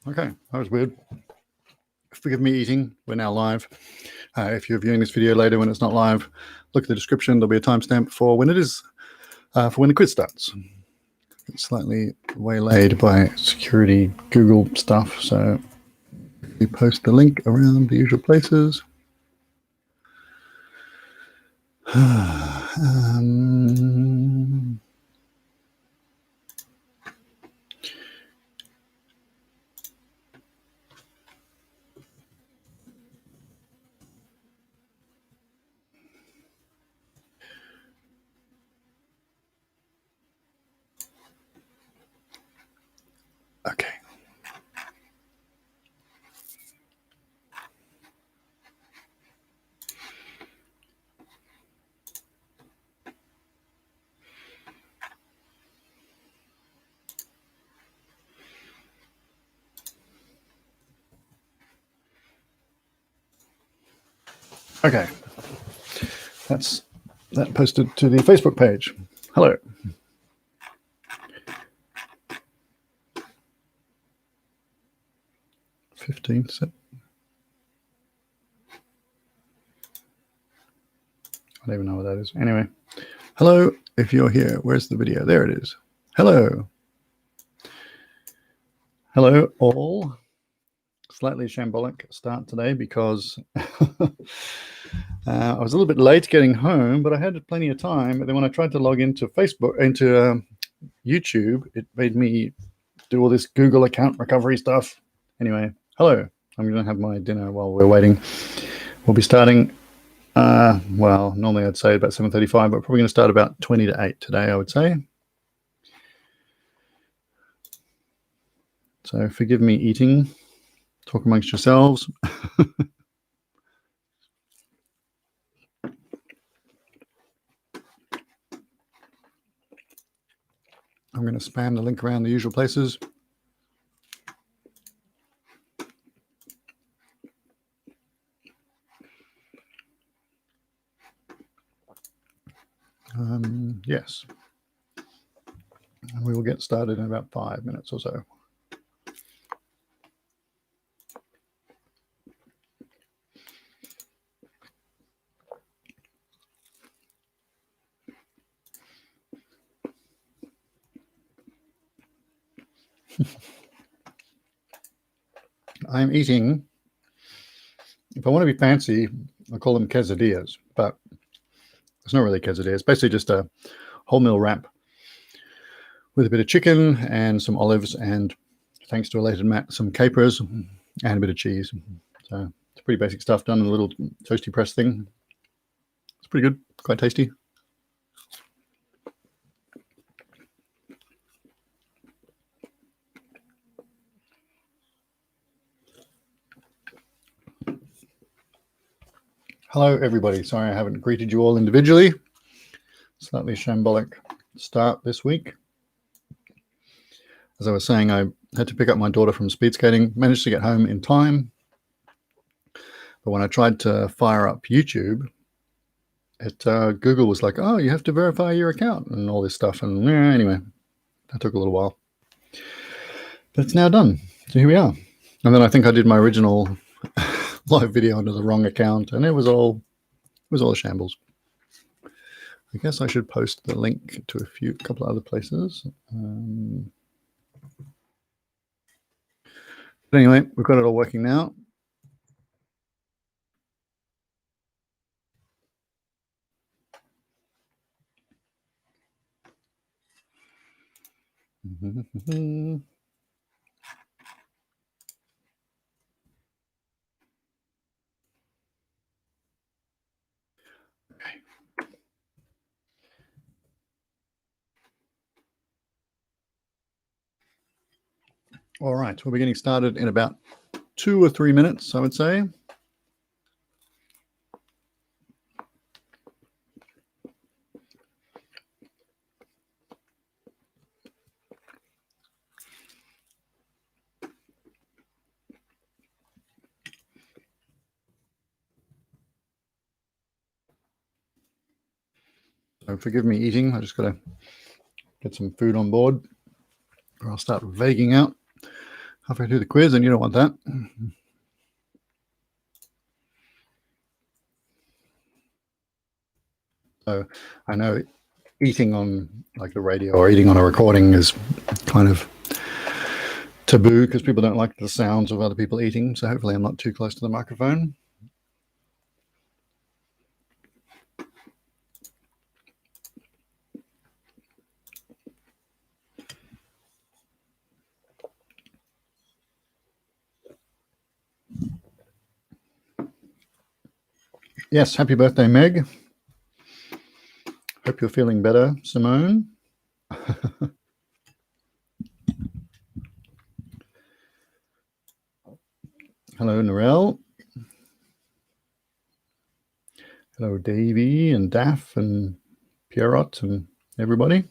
Okay, that was weird. Forgive me eating. We're now live. If you're viewing this video later when it's not live, look at the description. There'll be a timestamp for when it is, for when the quiz starts. It's slightly waylaid by security Google stuff, so we post the link around the usual places. Okay. Okay. That posted to the Facebook page. Hello. $15. I don't even know what that is. Anyway, hello. If you're here, where's the video? There it is. Hello. Hello, all. Slightly shambolic start today because I was a little bit late getting home, but I had plenty of time. And then when I tried to log into YouTube, it made me do all this Google account recovery stuff. Anyway, hello. I'm going to have my dinner while we're waiting. We'll be starting, well, normally I'd say about 7:35, but we're probably going to start about 20 to 8 today, I would say. So forgive me eating. Talk amongst yourselves. I'm going to spam the link around the usual places. Yes. And we will get started in about 5 minutes or so. I'm eating, if I want to be fancy, I call them quesadillas, but it's not really quesadillas. It's basically just a wholemeal wrap with a bit of chicken and some olives and, thanks to elated Matt, some capers and a bit of cheese. So it's pretty basic stuff done in a little toasty press thing. It's pretty good, quite tasty. Hello, everybody. Sorry I haven't greeted you all individually. Slightly shambolic start this week. As I was saying, I had to pick up my daughter from speed skating, managed to get home in time. But when I tried to fire up YouTube, Google was like, oh, you have to verify your account and all this stuff. And anyway, that took a little while. But it's now done. So here we are. And then I think I did my original live video under the wrong account, and it was all a shambles. I guess I should post the link to a couple of other places. But anyway, we've got it all working now. All right, we'll be getting started in about 2 or 3 minutes, I would say. So forgive me eating. I just got to get some food on board, or I'll start vaguing out. halfway through the quiz, and you don't want that. So I know eating on like the radio or eating on a recording is kind of taboo because people don't like the sounds of other people eating. So hopefully I'm not too close to the microphone. Yes, happy birthday, Meg. Hope you're feeling better, Simone. Hello, Narelle. Hello, Davey and Daff and Pierrot and everybody.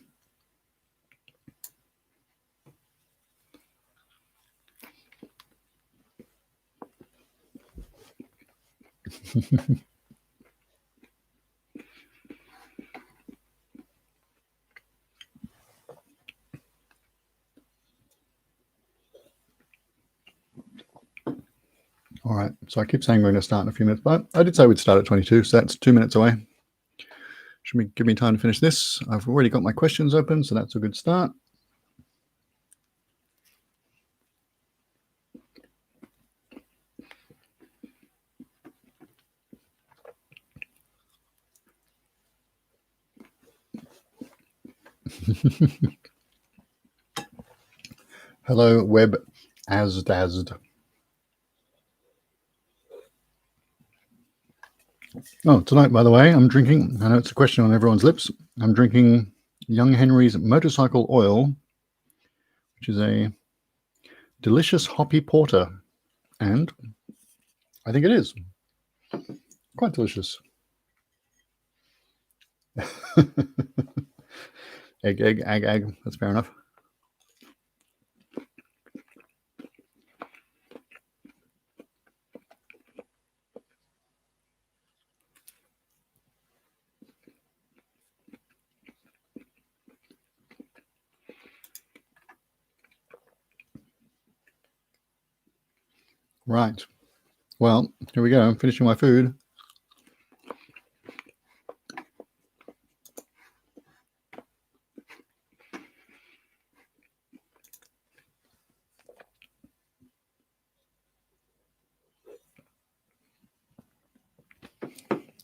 All right, so I keep saying we're going to start in a few minutes, but I did say we'd start at 22, so that's 2 minutes away. Should give me time to finish this. I've already got my questions open, so that's a good start. Hello, Web Asdazd. Oh, tonight, by the way, I'm drinking, I know it's a question on everyone's lips, I'm drinking Young Henry's Motorcycle Oil, which is a delicious hoppy porter, and I think it is quite delicious. egg, that's fair enough. Right. Well, here we go. I'm finishing my food.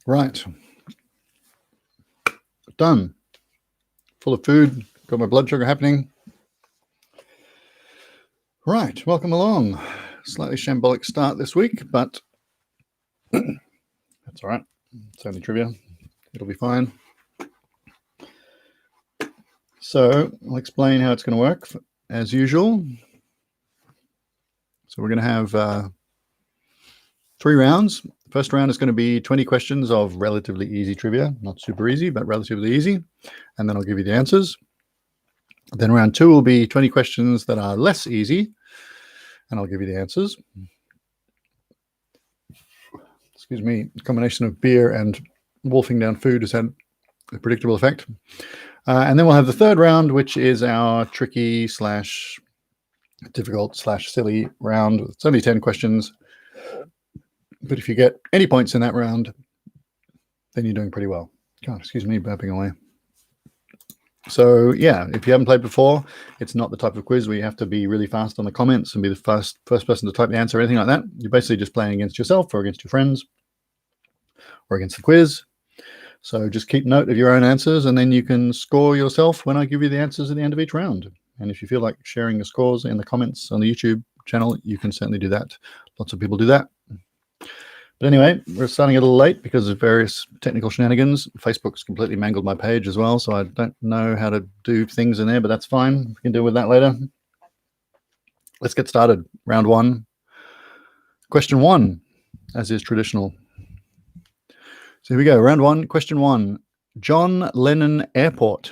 Right. Done. Full of food. Got my blood sugar happening. Right. Welcome along. Slightly shambolic start this week, but that's all right. It's only trivia. It'll be fine. So I'll explain how it's going to work as usual. So we're going to have 3 rounds. First round is going to be 20 questions of relatively easy trivia, not super easy, but relatively easy. And then I'll give you the answers. Then round 2 will be 20 questions that are less easy, and I'll give you the answers. Excuse me, a combination of beer and wolfing down food has had a predictable effect. And then we'll have the third round, which is our tricky / difficult / silly round. It's only 10 questions. But if you get any points in that round, then you're doing pretty well. God, excuse me, burping away. So yeah, if you haven't played before, it's not the type of quiz where you have to be really fast on the comments and be the first person to type the answer or anything like that. You're basically just playing against yourself or against your friends or against the quiz. So just keep note of your own answers, and then you can score yourself when I give you the answers at the end of each round. And if you feel like sharing your scores in the comments on the YouTube channel, you can certainly do that. Lots of people do that. But anyway, we're starting a little late because of various technical shenanigans. Facebook's completely mangled my page as well, so I don't know how to do things in there, but that's fine. We can deal with that later. Let's get started. Round 1. Question 1, as is traditional. So here we go. Round 1, question 1. John Lennon Airport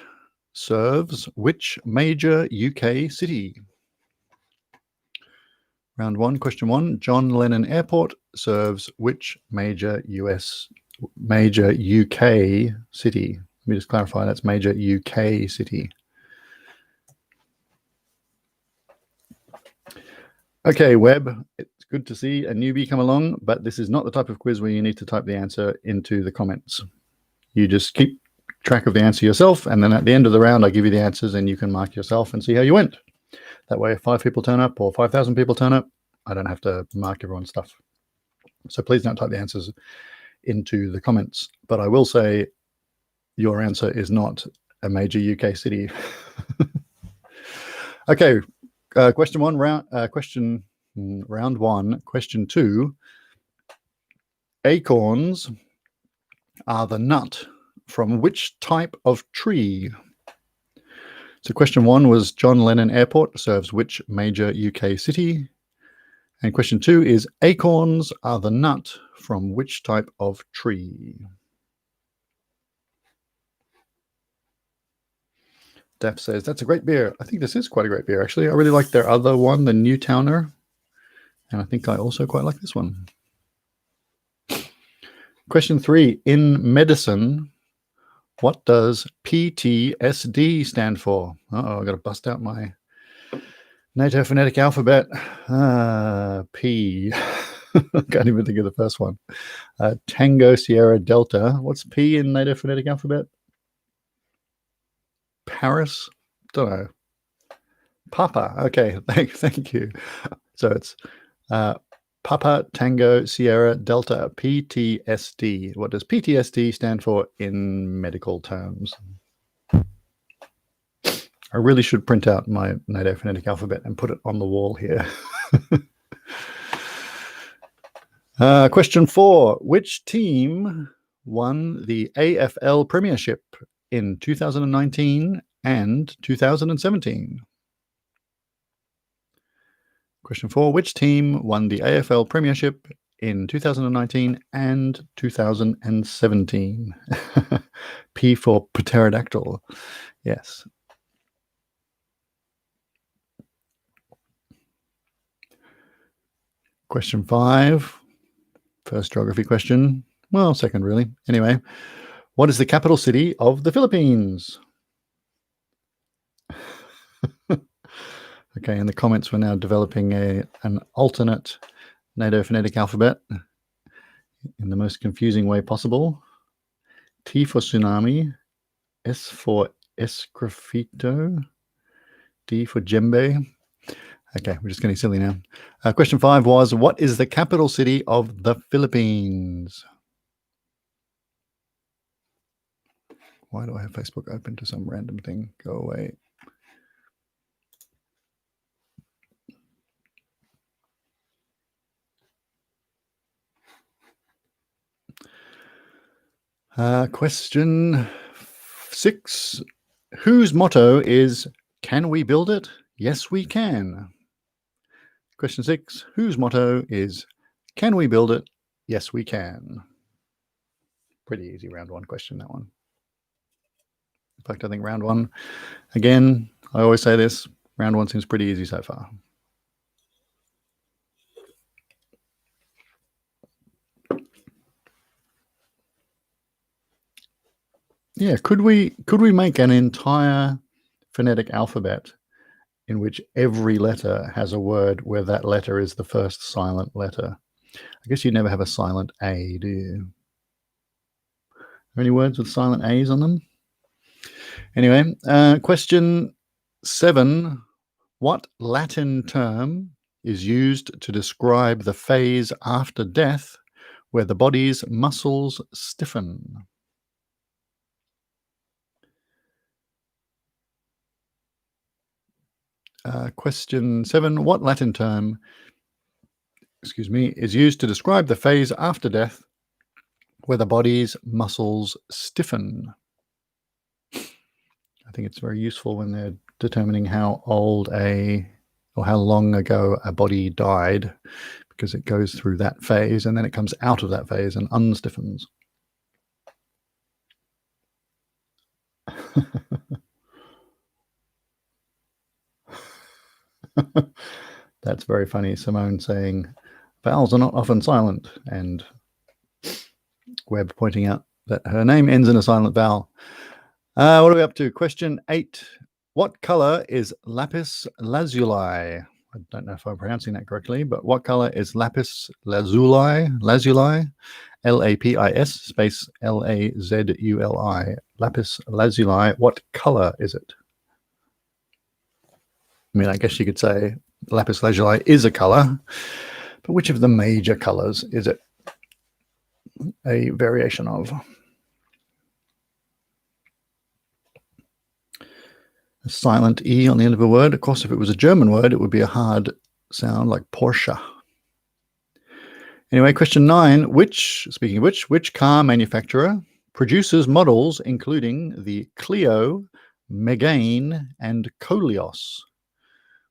serves which major UK city? Round 1, question 1. John Lennon Airport serves which major UK city? Let me just clarify, that's major UK city. Okay, Webb, it's good to see a newbie come along, but this is not the type of quiz where you need to type the answer into the comments. You just keep track of the answer yourself, and then at the end of the round, I give you the answers, and you can mark yourself and see how you went. That way, if 5 people turn up or 5,000 people turn up, I don't have to mark everyone's stuff. So please don't type the answers into the comments. But I will say your answer is not a major UK city. Okay, round one. Question 2. Acorns are the nut from which type of tree? So question 1 was John Lennon Airport serves which major UK city? And question 2 is acorns are the nut from which type of tree? Daph says, that's a great beer. I think this is quite a great beer, actually. I really like their other one, the Newtowner. And I think I also quite like this one. Question 3, in medicine, what does PTSD stand for? Uh-oh, I've got to bust out my NATO phonetic alphabet. P. I can't even think of the first one. Tango, Sierra, Delta. What's P in NATO phonetic alphabet? Paris? Don't know. Papa. Okay, thank you. So it's Papa, Tango, Sierra, Delta, PTSD. What does PTSD stand for in medical terms? I really should print out my NATO phonetic alphabet and put it on the wall here. Question 4. Which team won the AFL Premiership in 2019 and 2017? Question 4. Which team won the AFL Premiership in 2019 and 2017? P for pterodactyl. Yes. Question 5. First geography question. Well, second, really. Anyway, what is the capital city of the Philippines? Okay, in the comments, we're now developing an alternate NATO phonetic alphabet in the most confusing way possible. T for tsunami, S for escrafito, D for djembe. Okay, we're just getting silly now. Question 5 was, what is the capital city of the Philippines? Why do I have Facebook open to some random thing? Go away. Question 6. Whose motto is, can we build it? Yes, we can. Question 6. Whose motto is, can we build it? Yes, we can. Pretty easy round 1 question, that one. In fact, I think round 1, again, I always say this, round 1 seems pretty easy so far. Yeah, could we make an entire phonetic alphabet in which every letter has a word where that letter is the first silent letter? I guess you never have a silent A, do you? Are there any words with silent A's on them? Anyway, question 7. What Latin term is used to describe the phase after death where the body's muscles stiffen? Question 7. What Latin term, is used to describe the phase after death where the body's muscles stiffen? I think it's very useful when they're determining how old or how long ago a body died, because it goes through that phase and then it comes out of that phase and unstiffens. That's very funny. Simone saying vowels are not often silent, and Webb pointing out that her name ends in a silent vowel. What are we up to? Question 8. What color is lapis lazuli? I don't know if I'm pronouncing that correctly, but what color is lapis lazuli? Lapis space lazuli. Lapis lazuli. What color is it? I mean, I guess you could say lapis lazuli is a color, but which of the major colors is it a variation of? A silent E on the end of a word. Of course, if it was a German word, it would be a hard sound like Porsche. Anyway, question 9. Speaking of which car manufacturer produces models including the Clio, Megane, and Koleos?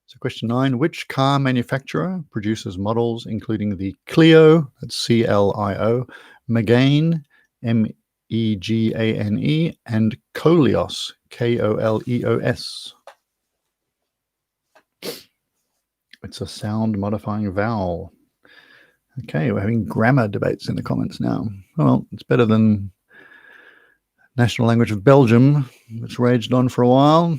So question 9, which car manufacturer produces models including the Clio, that's C-L-I-O, Megane, M-E-G-A-N-E, and Koleos, K-O-L-E-O-S? It's a sound modifying vowel. Okay, we're having grammar debates in the comments now. Well, it's better than national language of Belgium, which raged on for a while.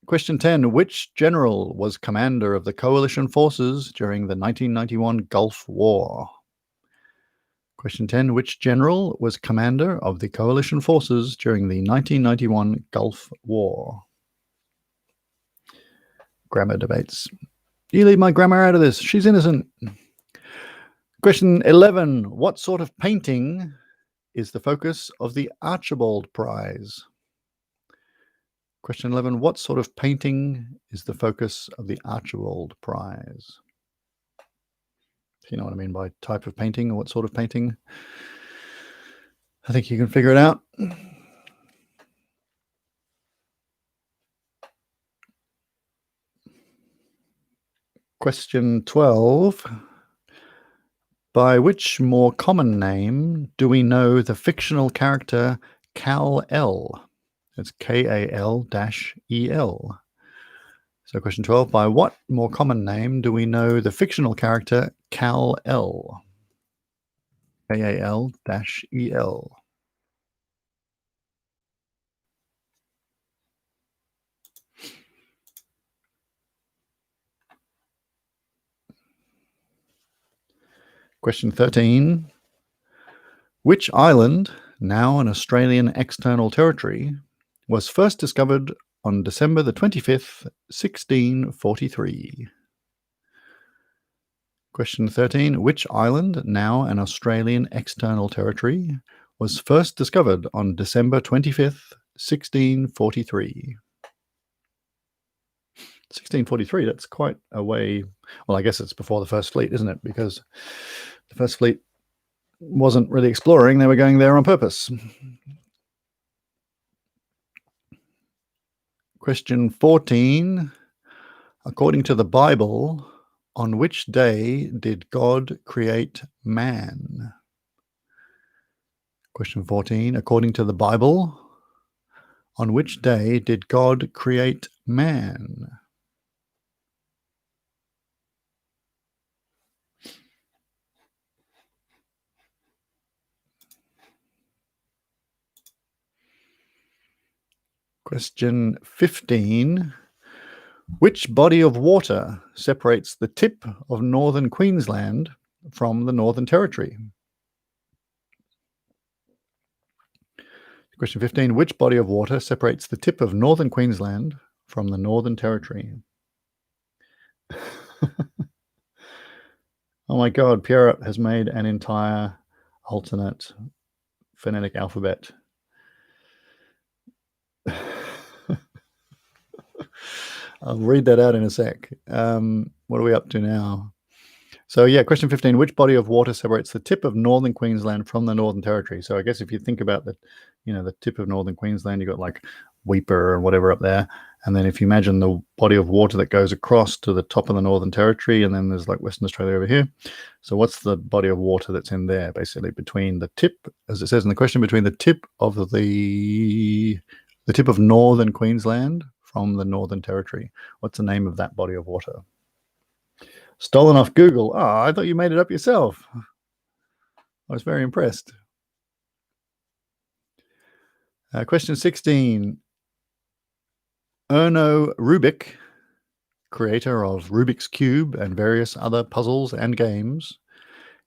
Question 10. Which general was commander of the coalition forces during the 1991 Gulf War? Question 10. Which general was commander of the coalition forces during the 1991 Gulf War? Grammar debates. You leave my grammar out of this. She's innocent. Question 11. What sort of painting is the focus of the Archibald Prize? Question 11. What sort of painting is the focus of the Archibald Prize? If you know what I mean by type of painting or what sort of painting, I think you can figure it out. Question 12. By which more common name do we know the fictional character Kal-El? It's K-A-L-E-L. So question 12, by what more common name do we know the fictional character Kal-El? K-A-L-E-L. Question 13. Which island, now an Australian external territory, was first discovered on December the 25th, 1643? Question 13. Which island, now an Australian external territory, was first discovered on December 25th, 1643? 1643, that's quite a way. Well, I guess it's before the First Fleet, isn't it? Because the First Fleet wasn't really exploring, they were going there on purpose. Question 14. According to the Bible, on which day did God create man? Question 14. According to the Bible, on which day did God create man? Question 15. Which body of water separates the tip of northern Queensland from the Northern Territory? Question 15. Which body of water separates the tip of northern Queensland from the Northern Territory? Oh my God, Pierre has made an entire alternate phonetic alphabet. I'll read that out in a sec. What are we up to now? So yeah, question 15, which body of water separates the tip of northern Queensland from the Northern Territory? So I guess if you think about the tip of northern Queensland, you've got like Weipa and whatever up there. And then if you imagine the body of water that goes across to the top of the Northern Territory, and then there's like Western Australia over here. So what's the body of water that's in there, basically between the tip, as it says in the question, between the tip of the tip of northern Queensland from the Northern Territory? What's the name of that body of water? Stolen off Google. Oh, I thought you made it up yourself. I was very impressed. Question 16. Erno Rubik creator of Rubik's Cube and various other puzzles and games,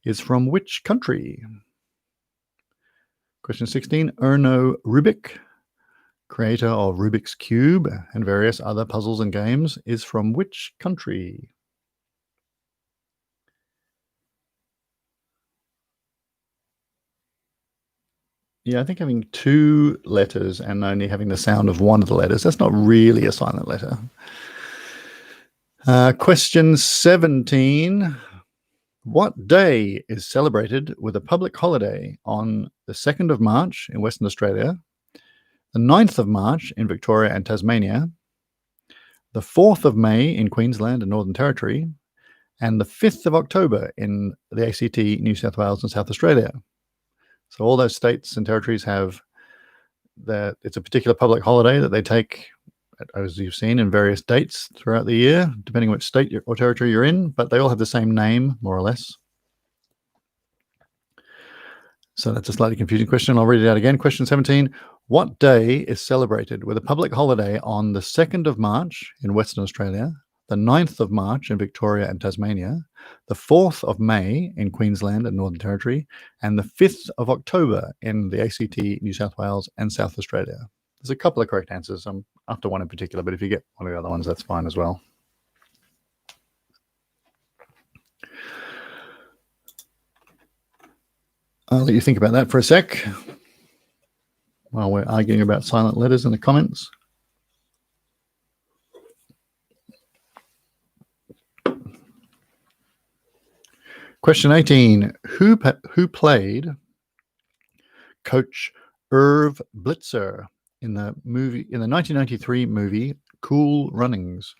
is from which country? Question 16. Erno Rubik, creator of Rubik's Cube and various other puzzles and games, is from which country? Yeah, I think having two letters and only having the sound of one of the letters, that's not really a silent letter. Question 17. What day is celebrated with a public holiday on the 2nd of March in Western Australia, the 9th of March in Victoria and Tasmania, the 4th of May in Queensland and Northern Territory, and the 5th of October in the ACT, New South Wales and South Australia? So all those states and territories have that it's a particular public holiday that they take, as you've seen, in various dates throughout the year, depending which state or territory you're in, but they all have the same name, more or less. So that's a slightly confusing question. I'll read it out again. Question 17. What day is celebrated with a public holiday on the 2nd of March in Western Australia, the 9th of March in Victoria and Tasmania, the 4th of May in Queensland and Northern Territory, and the 5th of October in the ACT, New South Wales and South Australia? There's a couple of correct answers. I'm after one in particular, but if you get one of the other ones, that's fine as well. I'll let you think about that for a sec while we're arguing about silent letters in the comments. Question 18. Who played Coach Irv Blitzer in the 1993 movie Cool Runnings?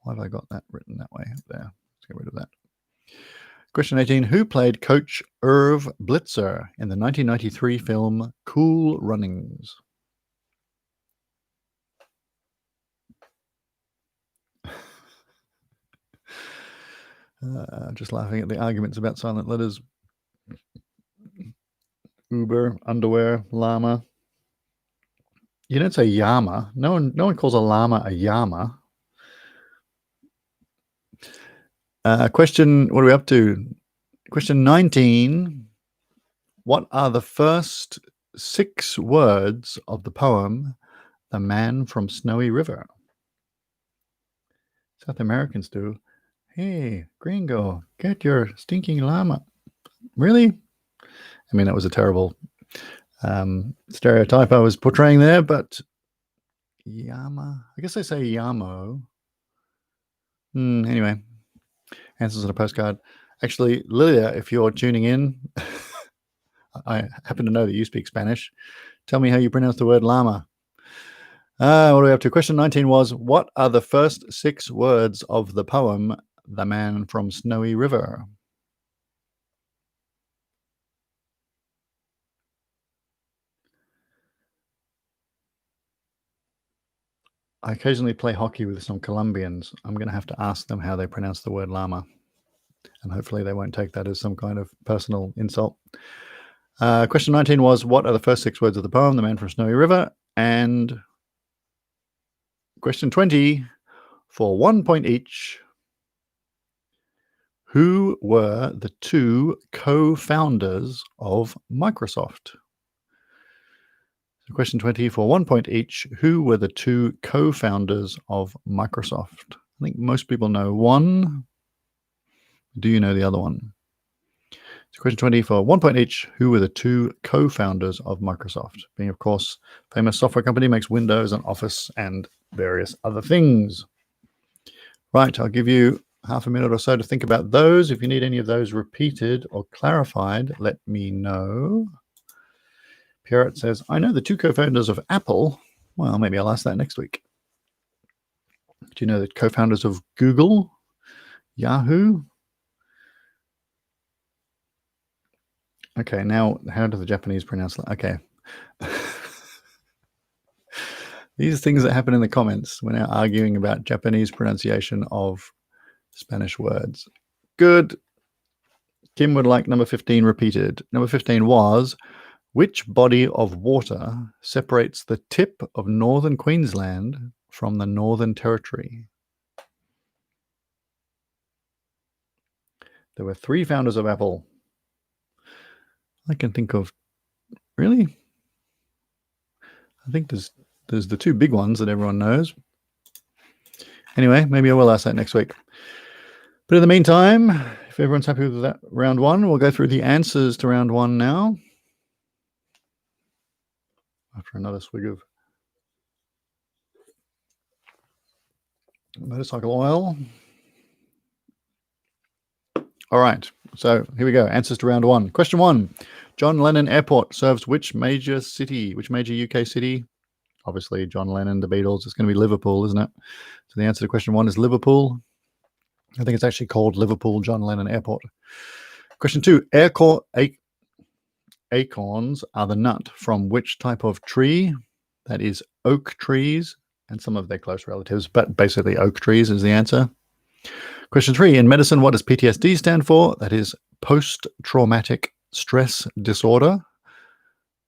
Why have I got that written that way up there? Let's get rid of that. Question 18. Who played Coach Irv Blitzer in the 1993 film Cool Runnings? Just laughing at the arguments about silent letters. Uber, underwear, llama. You don't say llama. No one calls a llama a llama. Question, what are we up to? Question 19. What are the first 6 words of the poem The Man from Snowy River? South Americans do. Hey, gringo, get your stinking llama. Really? I mean, that was a terrible stereotype I was portraying there, but llama, I guess they say yamo. Anyway, answers on a postcard. Actually, Lilia, if you're tuning in, I happen to know that you speak Spanish. Tell me how you pronounce the word llama. What are we up to? Question 19 was, what are the first 6 words of the poem The Man from Snowy River? I occasionally play hockey with some Colombians. I'm going to have to ask them how they pronounce the word llama. And hopefully they won't take that as some kind of personal insult. Question 19 was, what are the first 6 words of the poem, The Man from Snowy River? And question 20, for 1 point each, who were the 2 co-founders of Microsoft? So question 20, for 1 point each, who were the 2 co-founders of Microsoft? I think most people know one. Do you know the other one? So question 20, for 1 point each, who were the 2 co-founders of Microsoft? Being, of course, famous software company, makes Windows and Office and various other things. Right, I'll give you half a minute or so to think about those. If you need any of those repeated or clarified, let me know. Pierrot says, I know the 2 co-founders of Apple. Well, maybe I'll ask that next week. Do you know the co-founders of Google? Yahoo? Okay, now how do the Japanese pronounce that? Okay. These things that happen in the comments. We're now arguing about Japanese pronunciation of Spanish words. Good. Kim would like number 15 repeated. Number 15 was, which body of water separates the tip of northern Queensland from the Northern Territory? There were 3 founders of Apple. I can think of, really? I think there's the 2 big ones that everyone knows. Anyway, maybe I will ask that next week. But in the meantime, if everyone's happy with that round 1, we'll go through the answers to round 1 now. After another swig of motorcycle oil. All right, so here we go. Answers to round 1. Question 1. John Lennon Airport serves which major city? Which major UK city? Obviously, John Lennon, the Beatles. It's going to be Liverpool, isn't it? So the answer to question 1 is Liverpool. I think it's actually called Liverpool John Lennon Airport. Question 2. Acorns are the nut from which type of tree? That is oak trees and some of their close relatives, but basically oak trees is the answer. Question 3. In medicine, what does PTSD stand for? That is post-traumatic stress disorder.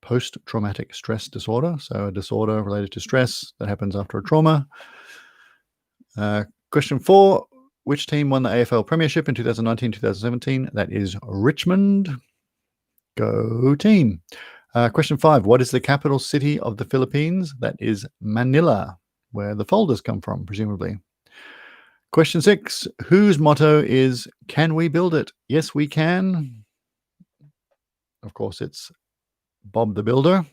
Post-traumatic stress disorder. So a disorder related to stress that happens after a trauma. Question 4. Which team won the AFL Premiership in 2019-2017? That is Richmond. Go team. Question 5. What is the capital city of the Philippines? That is Manila, where the folders come from, presumably. Question 6. Whose motto is, can we build it? Yes, we can. Of course, it's Bob the Builder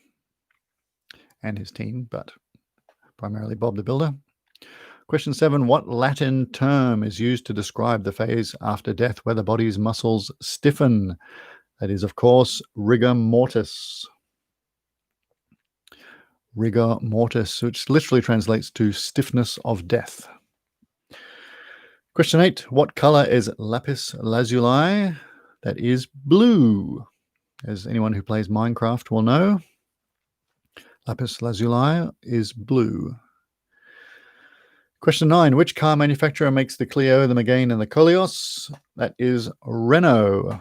and his team, but primarily Bob the Builder. Question 7. What Latin term is used to describe the phase after death where the body's muscles stiffen? That is, of course, rigor mortis. Rigor mortis, which literally translates to stiffness of death. Question 8. What color is lapis lazuli? That is blue. As anyone who plays Minecraft will know, lapis lazuli is blue. Question 9. Which car manufacturer makes the Clio, the Megane, and the Koleos? That is Renault.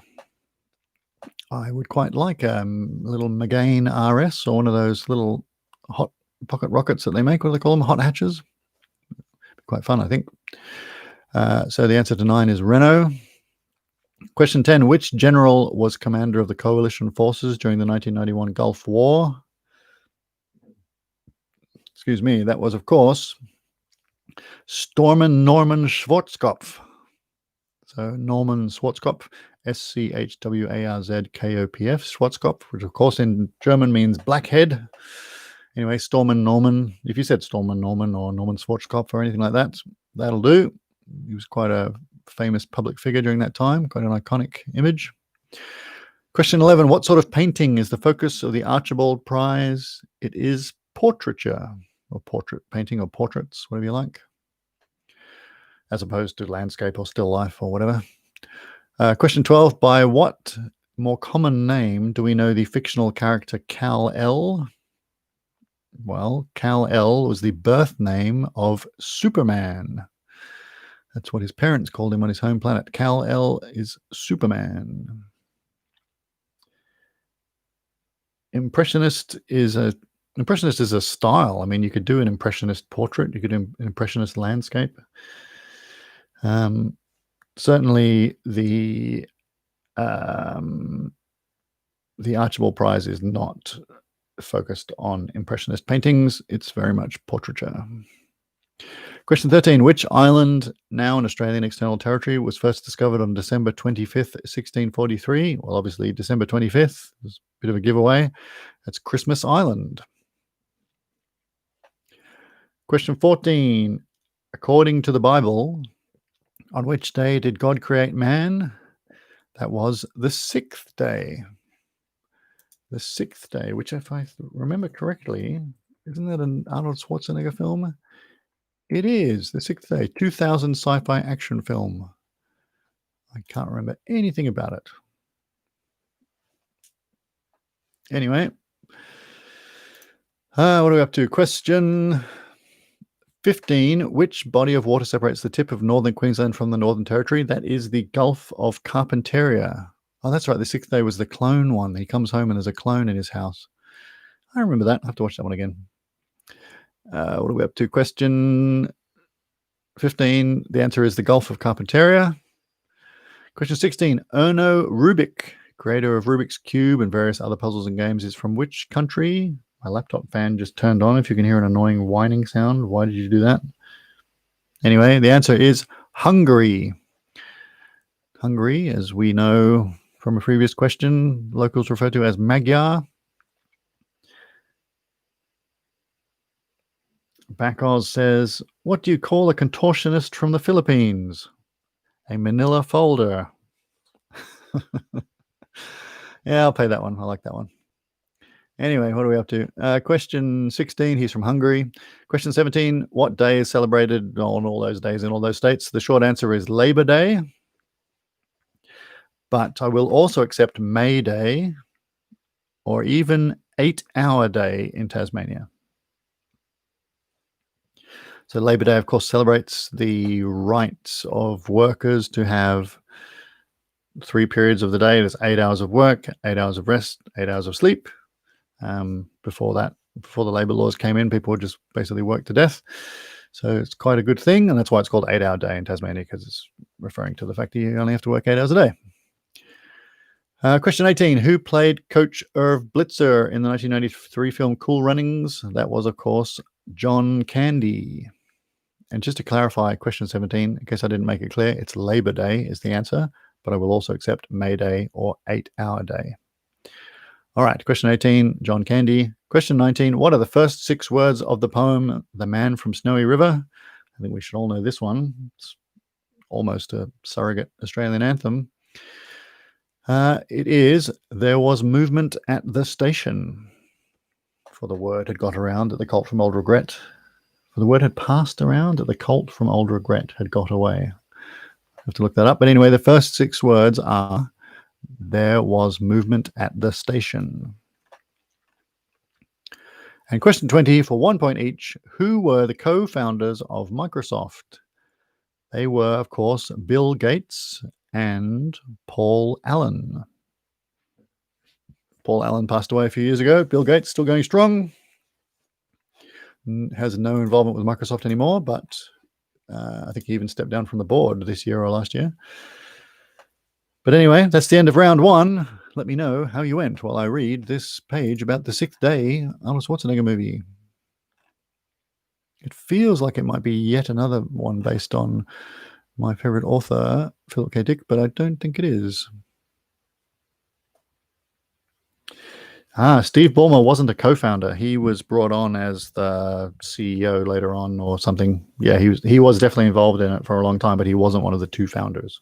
I would quite like a little Megane RS or one of those little hot pocket rockets that they make. What do they call them? Hot hatches? Quite fun, I think. So the answer to 9 is Renault. Question 10. Which general was commander of the coalition forces during the 1991 Gulf War? Excuse me. That was, of course, Stormen Norman Schwarzkopf. So Norman Schwarzkopf, Schwarzkopf, Schwarzkopf, which of course in German means blackhead. Anyway, Stormen Norman. If you said Stormen Norman or Norman Schwarzkopf or anything like that, that'll do. He was quite a famous public figure during that time, quite an iconic image. Question 11. What sort of painting is the focus of the Archibald Prize? It is portraiture, or portrait painting, or portraits, whatever you like, as opposed to landscape or still life or whatever. Question 12. By what more common name do we know the fictional character Kal-El? Well, Kal-El was the birth name of Superman. That's what his parents called him on his home planet. Kal-El is Superman. Impressionist is a style. I mean, you could do an impressionist portrait. You could do an impressionist landscape. Certainly, the Archibald Prize is not focused on impressionist paintings. It's very much portraiture. Question 13. Which island, now in Australian External Territory, was first discovered on December 25th, 1643? Well, obviously, December 25th is a bit of a giveaway. That's Christmas Island. Question 14. According to the Bible, on which day did God create man? That was the 6th day. The 6th day, which, if I remember correctly, isn't that an Arnold Schwarzenegger film? It is the 6th day, 2000 sci-fi action film. I can't remember anything about it. Anyway, what are we up to? Question 15. Which body of water separates the tip of northern Queensland from the Northern Territory? That is the Gulf of Carpentaria. Oh, that's right. The 6th day was the clone one. He comes home and there's a clone in his house. I remember that. I have to watch that one again. What are we up to? Question 15. The answer is the Gulf of Carpentaria. Question 16. Erno Rubik, creator of Rubik's Cube and various other puzzles and games, is from which country? My laptop fan just turned on. If you can hear an annoying whining sound, why did you do that? Anyway, the answer is Hungary. Hungary, as we know from a previous question, locals refer to as Magyar. Backoz says, what do you call a contortionist from the Philippines? A manila folder. Yeah, I'll pay that one. I like that one. Anyway, what are we up to? Question 16, he's from Hungary. Question 17, what day is celebrated on all those days in all those states? The short answer is Labor Day. But I will also accept May Day or even 8-hour day in Tasmania. So Labor Day, of course, celebrates the rights of workers to have 3 periods of the day. There's 8 hours of work, 8 hours of rest, 8 hours of sleep. Before the labor laws came in, people would just basically work to death. So it's quite a good thing, and that's why it's called 8-hour day in Tasmania, because it's referring to the fact that you only have to work 8 hours a day. Question 18, who played Coach Irv Blitzer in the 1993 film Cool Runnings? That was, of course, John Candy. And just to clarify, question 17, in case I didn't make it clear, it's Labor Day is the answer, but I will also accept May Day or 8-hour day. All right, question 18, John Candy. Question 19, what are the first 6 words of the poem The Man from Snowy River? I think we should all know this one. It's almost a surrogate Australian anthem. It is, there was movement at the station. For the word had got around that the colt from Old Regret. For the word had passed around that the colt from Old Regret had got away. I have to look that up. But anyway, the first 6 words are, there was movement at the station. And question 20 for 1 point each. Who were the co-founders of Microsoft? They were, of course, Bill Gates and Paul Allen. Paul Allen passed away a few years ago. Bill Gates still going strong. Has no involvement with Microsoft anymore, but I think he even stepped down from the board this year or last year. But anyway, that's the end of round 1. Let me know how you went while I read this page about the 6th day Arnold Schwarzenegger movie. It feels like it might be yet another one based on my favorite author, Philip K. Dick, but I don't think it is. Steve Ballmer wasn't a co-founder. He was brought on as the CEO later on or something. Yeah, he was definitely involved in it for a long time, but he wasn't one of the 2 founders.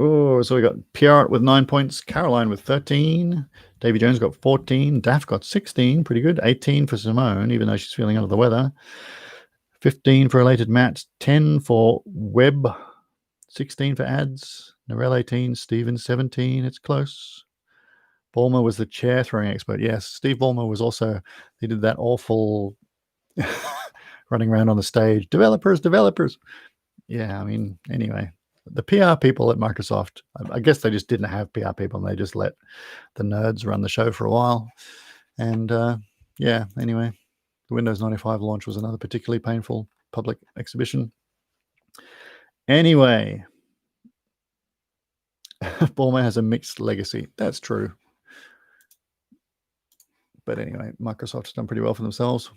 Oh, so we got Pierre with 9 points, Caroline with 13, Davy Jones got 14, Daff got 16, pretty good, 18 for Simone, even though she's feeling under the weather, 15 for Elated Matt, 10 for Webb, 16 for Ads, Narelle 18, Stephen 17, it's close. Ballmer was the chair throwing expert. Yes, Steve Ballmer was also, he did that awful running around on the stage, developers. Yeah, I mean, anyway. The PR people at Microsoft, I guess they just didn't have PR people and they just let the nerds run the show for a while. And yeah, anyway, the Windows 95 launch was another particularly painful public exhibition. Anyway, Ballmer has a mixed legacy. That's true. But anyway, Microsoft has done pretty well for themselves.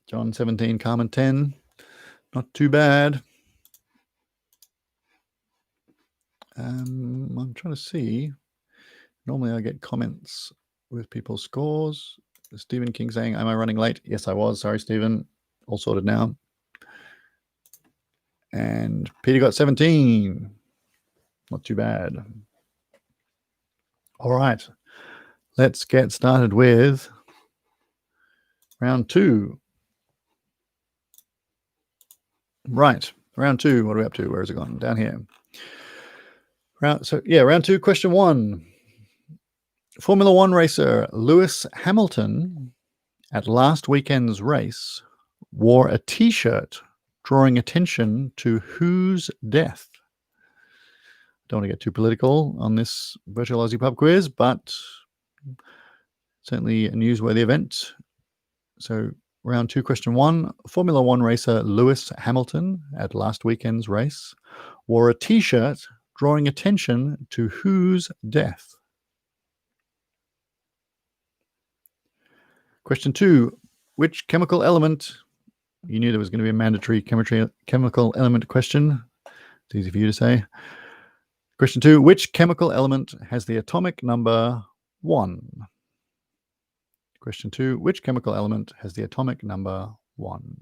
John 17, Carmen 10. Not too bad. I'm trying to see. Normally I get comments with people's scores. Stephen King saying, am I running late? Yes, I was. Sorry, Stephen. All sorted now. And Peter got 17. Not too bad. All right. Let's get started with round 2. Right. Round 2. What are we up to? Where is it gone? Down here. Round 2, question 1. Formula One racer Lewis Hamilton at last weekend's race wore a T-shirt drawing attention to whose death? Don't want to get too political on this virtual Aussie pub quiz, but certainly a newsworthy event. So Round 2, question 1. Formula 1 racer Lewis Hamilton at last weekend's race wore a T-shirt drawing attention to whose death? Question 2. Which chemical element? You knew there was going to be a mandatory chemical element question. It's easy for you to say. Question 2. Which chemical element has the atomic number 1? Question 2. Which chemical element has the atomic number 1?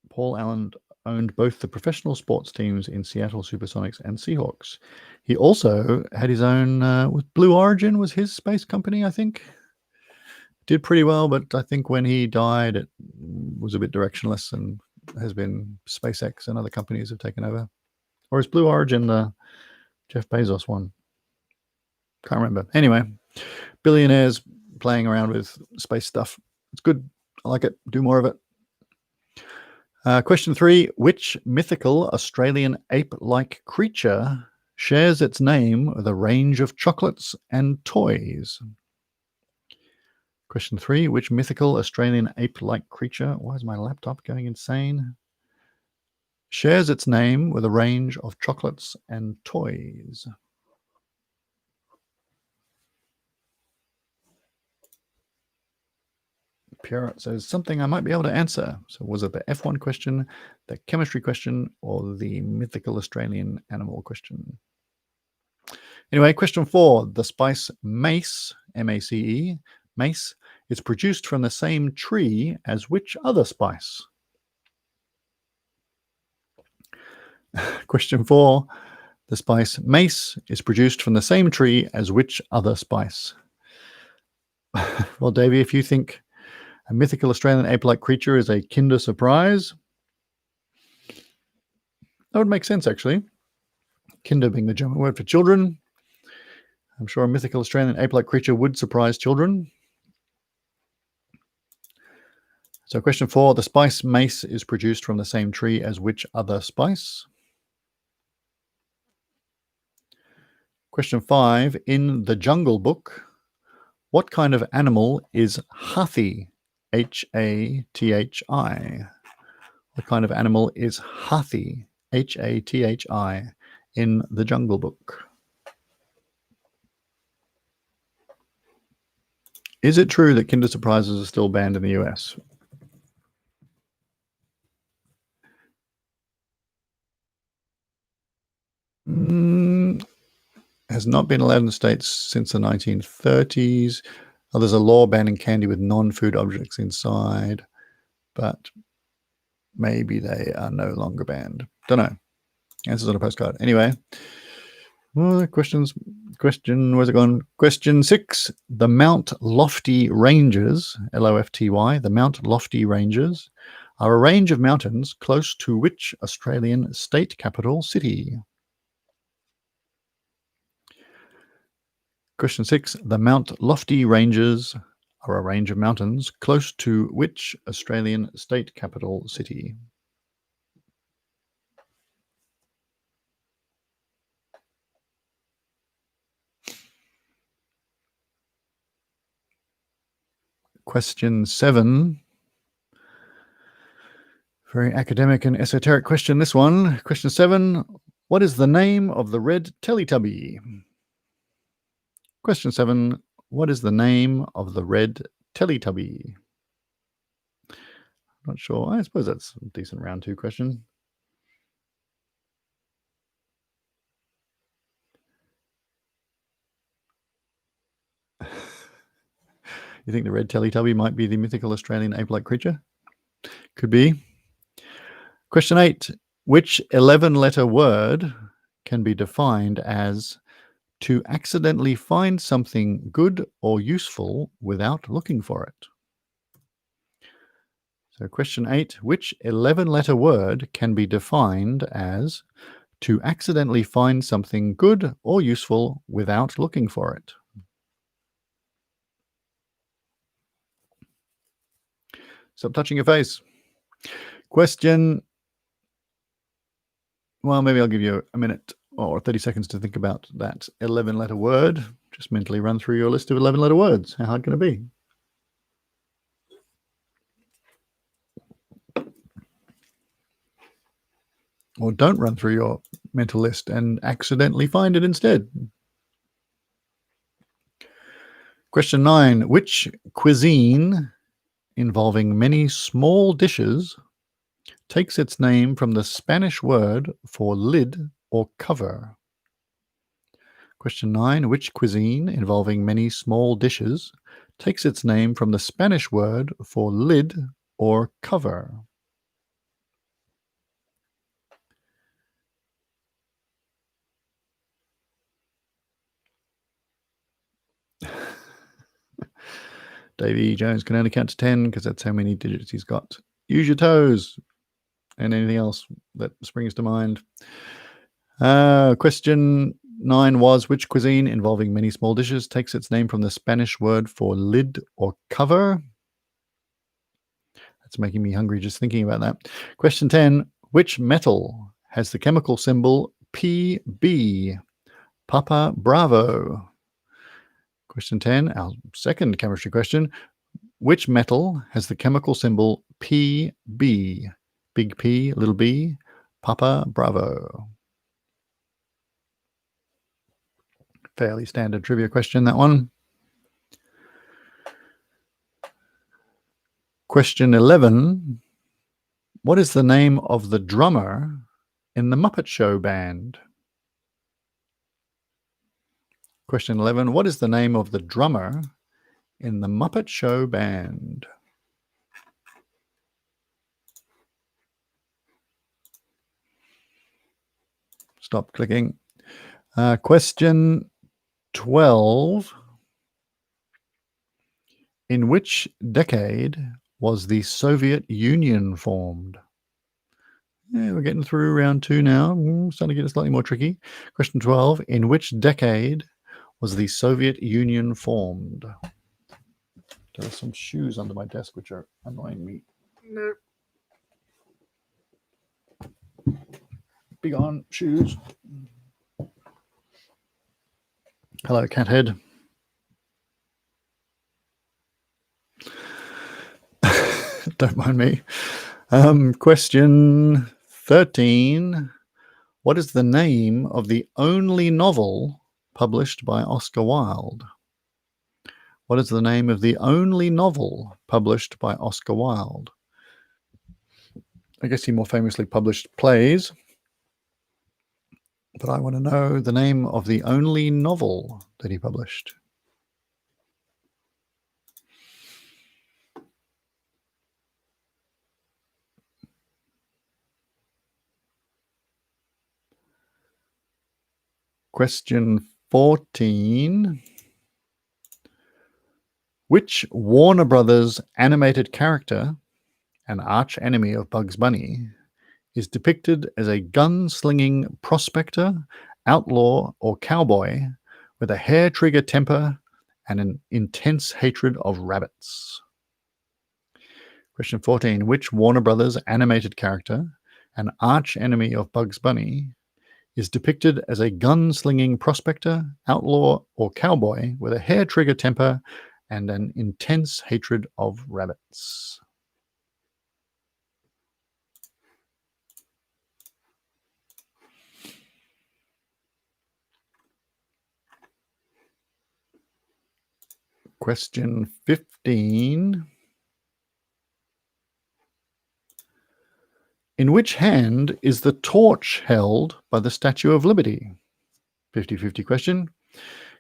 Paul Allen owned both the professional sports teams in Seattle Supersonics and Seahawks. He also had his own, with Blue Origin was his space company, I think. Did pretty well, but I think when he died, it was a bit directionless and has been SpaceX and other companies have taken over. Or is Blue Origin the Jeff Bezos one? Can't remember. Anyway, billionaires playing around with space stuff. It's good. I like it. Do more of it. Question 3. Which mythical Australian ape-like creature shares its name with a range of chocolates and toys? Question 3. Which mythical Australian ape-like creature, why is my laptop going insane, shares its name with a range of chocolates and toys? Pierrot says something I might be able to answer. So was it the F1 question, the chemistry question, or the mythical Australian animal question? Anyway, question 4. The spice mace, M-A-C-E, mace, is produced from the same tree as which other spice? Question 4. The spice mace is produced from the same tree as which other spice? Well, Davey, if you think a mythical Australian ape-like creature is a Kinder Surprise, that would make sense, actually. Kinder being the German word for children. I'm sure a mythical Australian ape-like creature would surprise children. So question 4, the spice mace is produced from the same tree as which other spice? Question 5, in the Jungle Book, what kind of animal is Hathi? H-A-T-H-I. What kind of animal is Hathi? H-A-T-H-I in the Jungle Book? Is it true that Kinder Surprises are still banned in the US? Has not been allowed in the States since the 1930s. Oh, there's a law banning candy with non-food objects inside, but maybe they are no longer banned. Don't know. Answers on a postcard. Anyway, question, where's it gone? Question 6. The Mount Lofty Ranges, L-O-F-T-Y, the Mount Lofty Ranges are a range of mountains close to which Australian state capital city? Question 6. The Mount Lofty Ranges are a range of mountains close to which Australian state capital city? Question 7. Very academic and esoteric question, this one. Question 7. What is the name of the red Teletubby? Question 7. What is the name of the red Teletubby? Not sure. I suppose that's a decent round 2 question. You think the red Teletubby might be the mythical Australian ape-like creature? Could be. Question 8. Which 11-letter word can be defined as to accidentally find something good or useful without looking for it? So question 8. Which 11-letter word can be defined as to accidentally find something good or useful without looking for it? Stop touching your face. Question, well, maybe I'll give you a minute or 30 seconds to think about that 11-letter word. Just mentally run through your list of 11-letter words. How hard can it be? Or don't run through your mental list and accidentally find it instead. Question 9. Which cuisine involving many small dishes takes its name from the Spanish word for lid or cover? Question 9. Which cuisine involving many small dishes takes its name from the Spanish word for lid or cover? Davy Jones can only count to 10 because that's how many digits he's got. Use your toes and anything else that springs to mind. Question 9 was, which cuisine involving many small dishes takes its name from the Spanish word for lid or cover? That's making me hungry just thinking about that. Question 10, which metal has the chemical symbol Pb? Papa Bravo. Question 10, our second chemistry question. Which metal has the chemical symbol Pb? Big P, little b, Papa Bravo. Fairly standard trivia question, that one. Question 11. What is the name of the drummer in the Muppet Show band? Question 11. What is the name of the drummer in the Muppet Show band? Stop clicking. Question 12. In which decade was the Soviet Union formed? Yeah, we're getting through round 2 now. Starting to get slightly more tricky. Question 12. In which decade was the Soviet Union formed? There are some shoes under my desk which are annoying me. Nope. Big on shoes. Hello, Cathead. Don't mind me. Question 13. What is the name of the only novel published by Oscar Wilde? What is the name of the only novel published by Oscar Wilde? I guess he more famously published plays, but I want to know the name of the only novel that he published. Question 14. Which Warner Brothers animated character, an arch enemy of Bugs Bunny, is depicted as a gun-slinging prospector, outlaw, or cowboy with a hair-trigger temper and an intense hatred of rabbits? Question 14. Which Warner Brothers animated character, an arch enemy of Bugs Bunny, is depicted as a gun-slinging prospector, outlaw, or cowboy with a hair-trigger temper and an intense hatred of rabbits? Question 15. In which hand is the torch held by the Statue of Liberty? 50-50 question.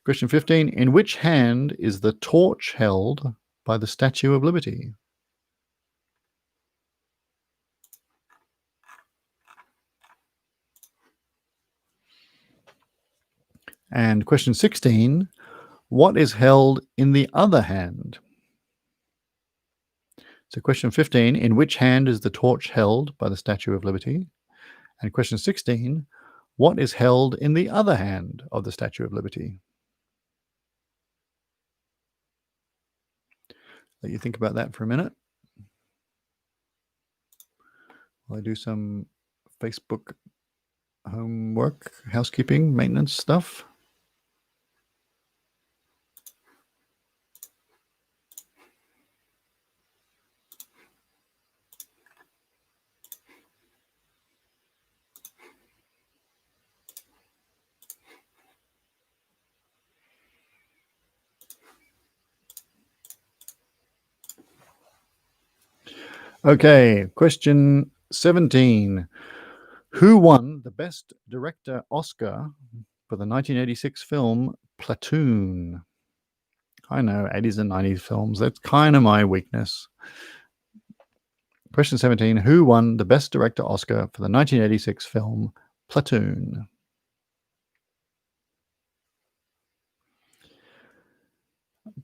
Question 15. In which hand is the torch held by the Statue of Liberty? And question 16. What is held in the other hand? So question 15, in which hand is the torch held by the Statue of Liberty? And question 16, what is held in the other hand of the Statue of Liberty? Let you think about that for a minute while I do some Facebook homework, housekeeping, maintenance stuff. Okay, question 17. Who won the Best Director Oscar for the 1986 film Platoon? I know, 80s and 90s films. That's kind of my weakness. Question 17. Who won the Best Director Oscar for the 1986 film Platoon?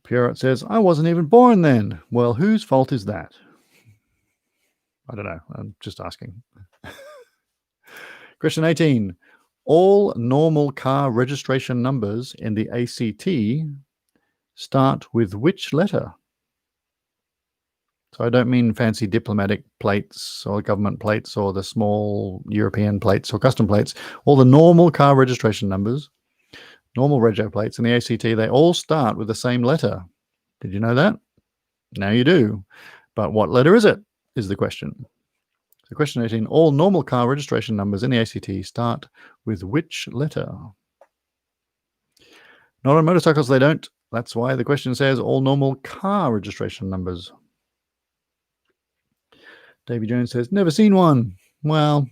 Pierrot says, I wasn't even born then. Well, whose fault is that? I don't know. I'm just asking. Question 18. All normal car registration numbers in the ACT start with which letter? So I don't mean fancy diplomatic plates or government plates or the small European plates or custom plates. All the normal car registration numbers, normal rego plates in the ACT, they all start with the same letter. Did you know that? Now you do. But what letter is it, is the question. So question 18, all normal car registration numbers in the ACT start with which letter? Not on motorcycles, they don't. That's why the question says all normal car registration numbers. Davy Jones says, never seen one. Well,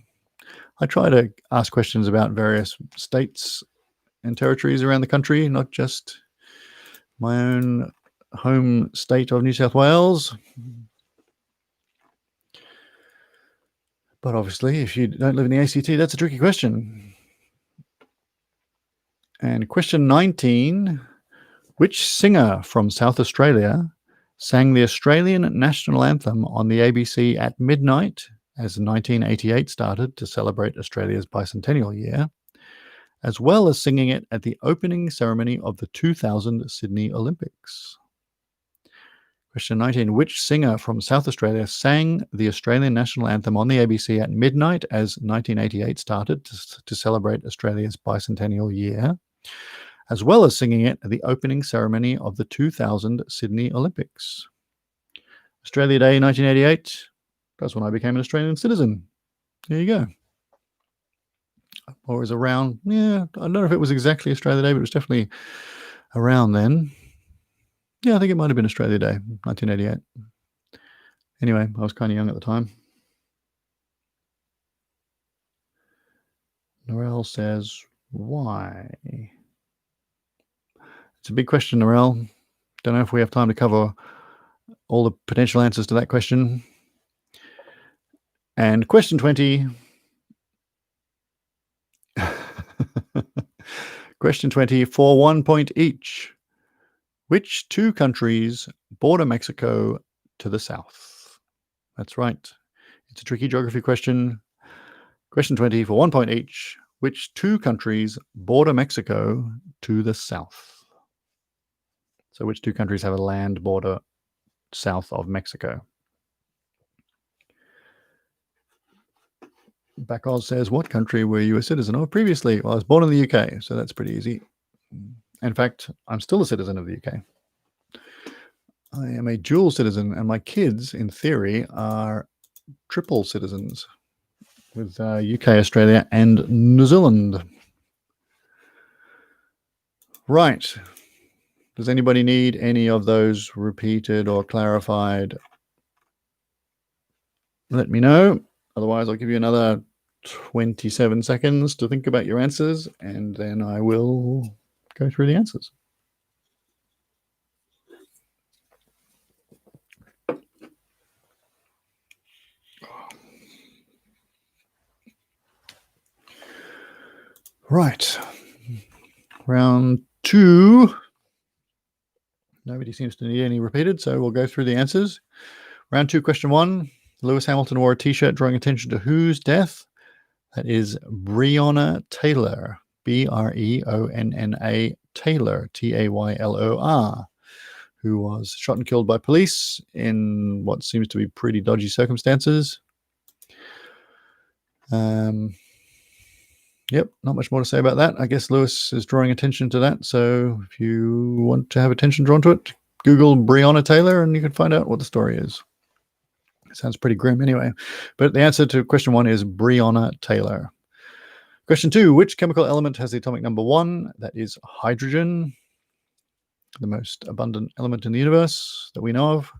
I try to ask questions about various states and territories around the country, not just my own home state of New South Wales. But obviously, if you don't live in the ACT, that's a tricky question. And question 19, which singer from South Australia sang the Australian national anthem on the ABC at midnight as 1988 started to celebrate Australia's bicentennial year, as well as singing it at the opening ceremony of the 2000 Sydney Olympics? Question 19. Which singer from South Australia sang the Australian national anthem on the ABC at midnight as 1988 started to celebrate Australia's bicentennial year, as well as singing it at the opening ceremony of the 2000 Sydney Olympics? Australia Day 1988. That's when I became an Australian citizen. There you go. Or it was around, I don't know if it was exactly Australia Day, but it was definitely around then. Yeah, I think it might have been Australia Day, 1988. Anyway, I was kind of young at the time. Norel says, why? It's a big question, Norel. Don't know if we have time to cover all the potential answers to that question. And question 20. Question 20, for 1 point each. Which two countries border Mexico to the south? That's right. It's a tricky geography question. Question 20, for 1 point each. Which two countries border Mexico to the south? So which two countries have a land border south of Mexico? Backoz says, what country were you a citizen of previously? Well, I was born in the UK, so that's pretty easy. In fact, I'm still a citizen of the UK. I am a dual citizen, and my kids, in theory, are triple citizens with UK, Australia, and New Zealand. Right. Does anybody need any of those repeated or clarified? Let me know. Otherwise, I'll give you another 27 seconds to think about your answers, and then I will go through the answers. Right. Round 2. Nobody seems to need any repeated, so we'll go through the answers. Round 2, question 1. Lewis Hamilton wore a t-shirt drawing attention to whose death? That is Breonna Taylor. Breonna Taylor, Taylor, who was shot and killed by police in what seems to be pretty dodgy circumstances. Yep, not much more to say about that. I guess Lewis is drawing attention to that. So if you want to have attention drawn to it, Google Breonna Taylor and you can find out what the story is. It sounds pretty grim anyway. But the answer to question 1 is Breonna Taylor. Question 2, which chemical element has the atomic number 1? That is hydrogen. the most abundant element in the universe that we know of.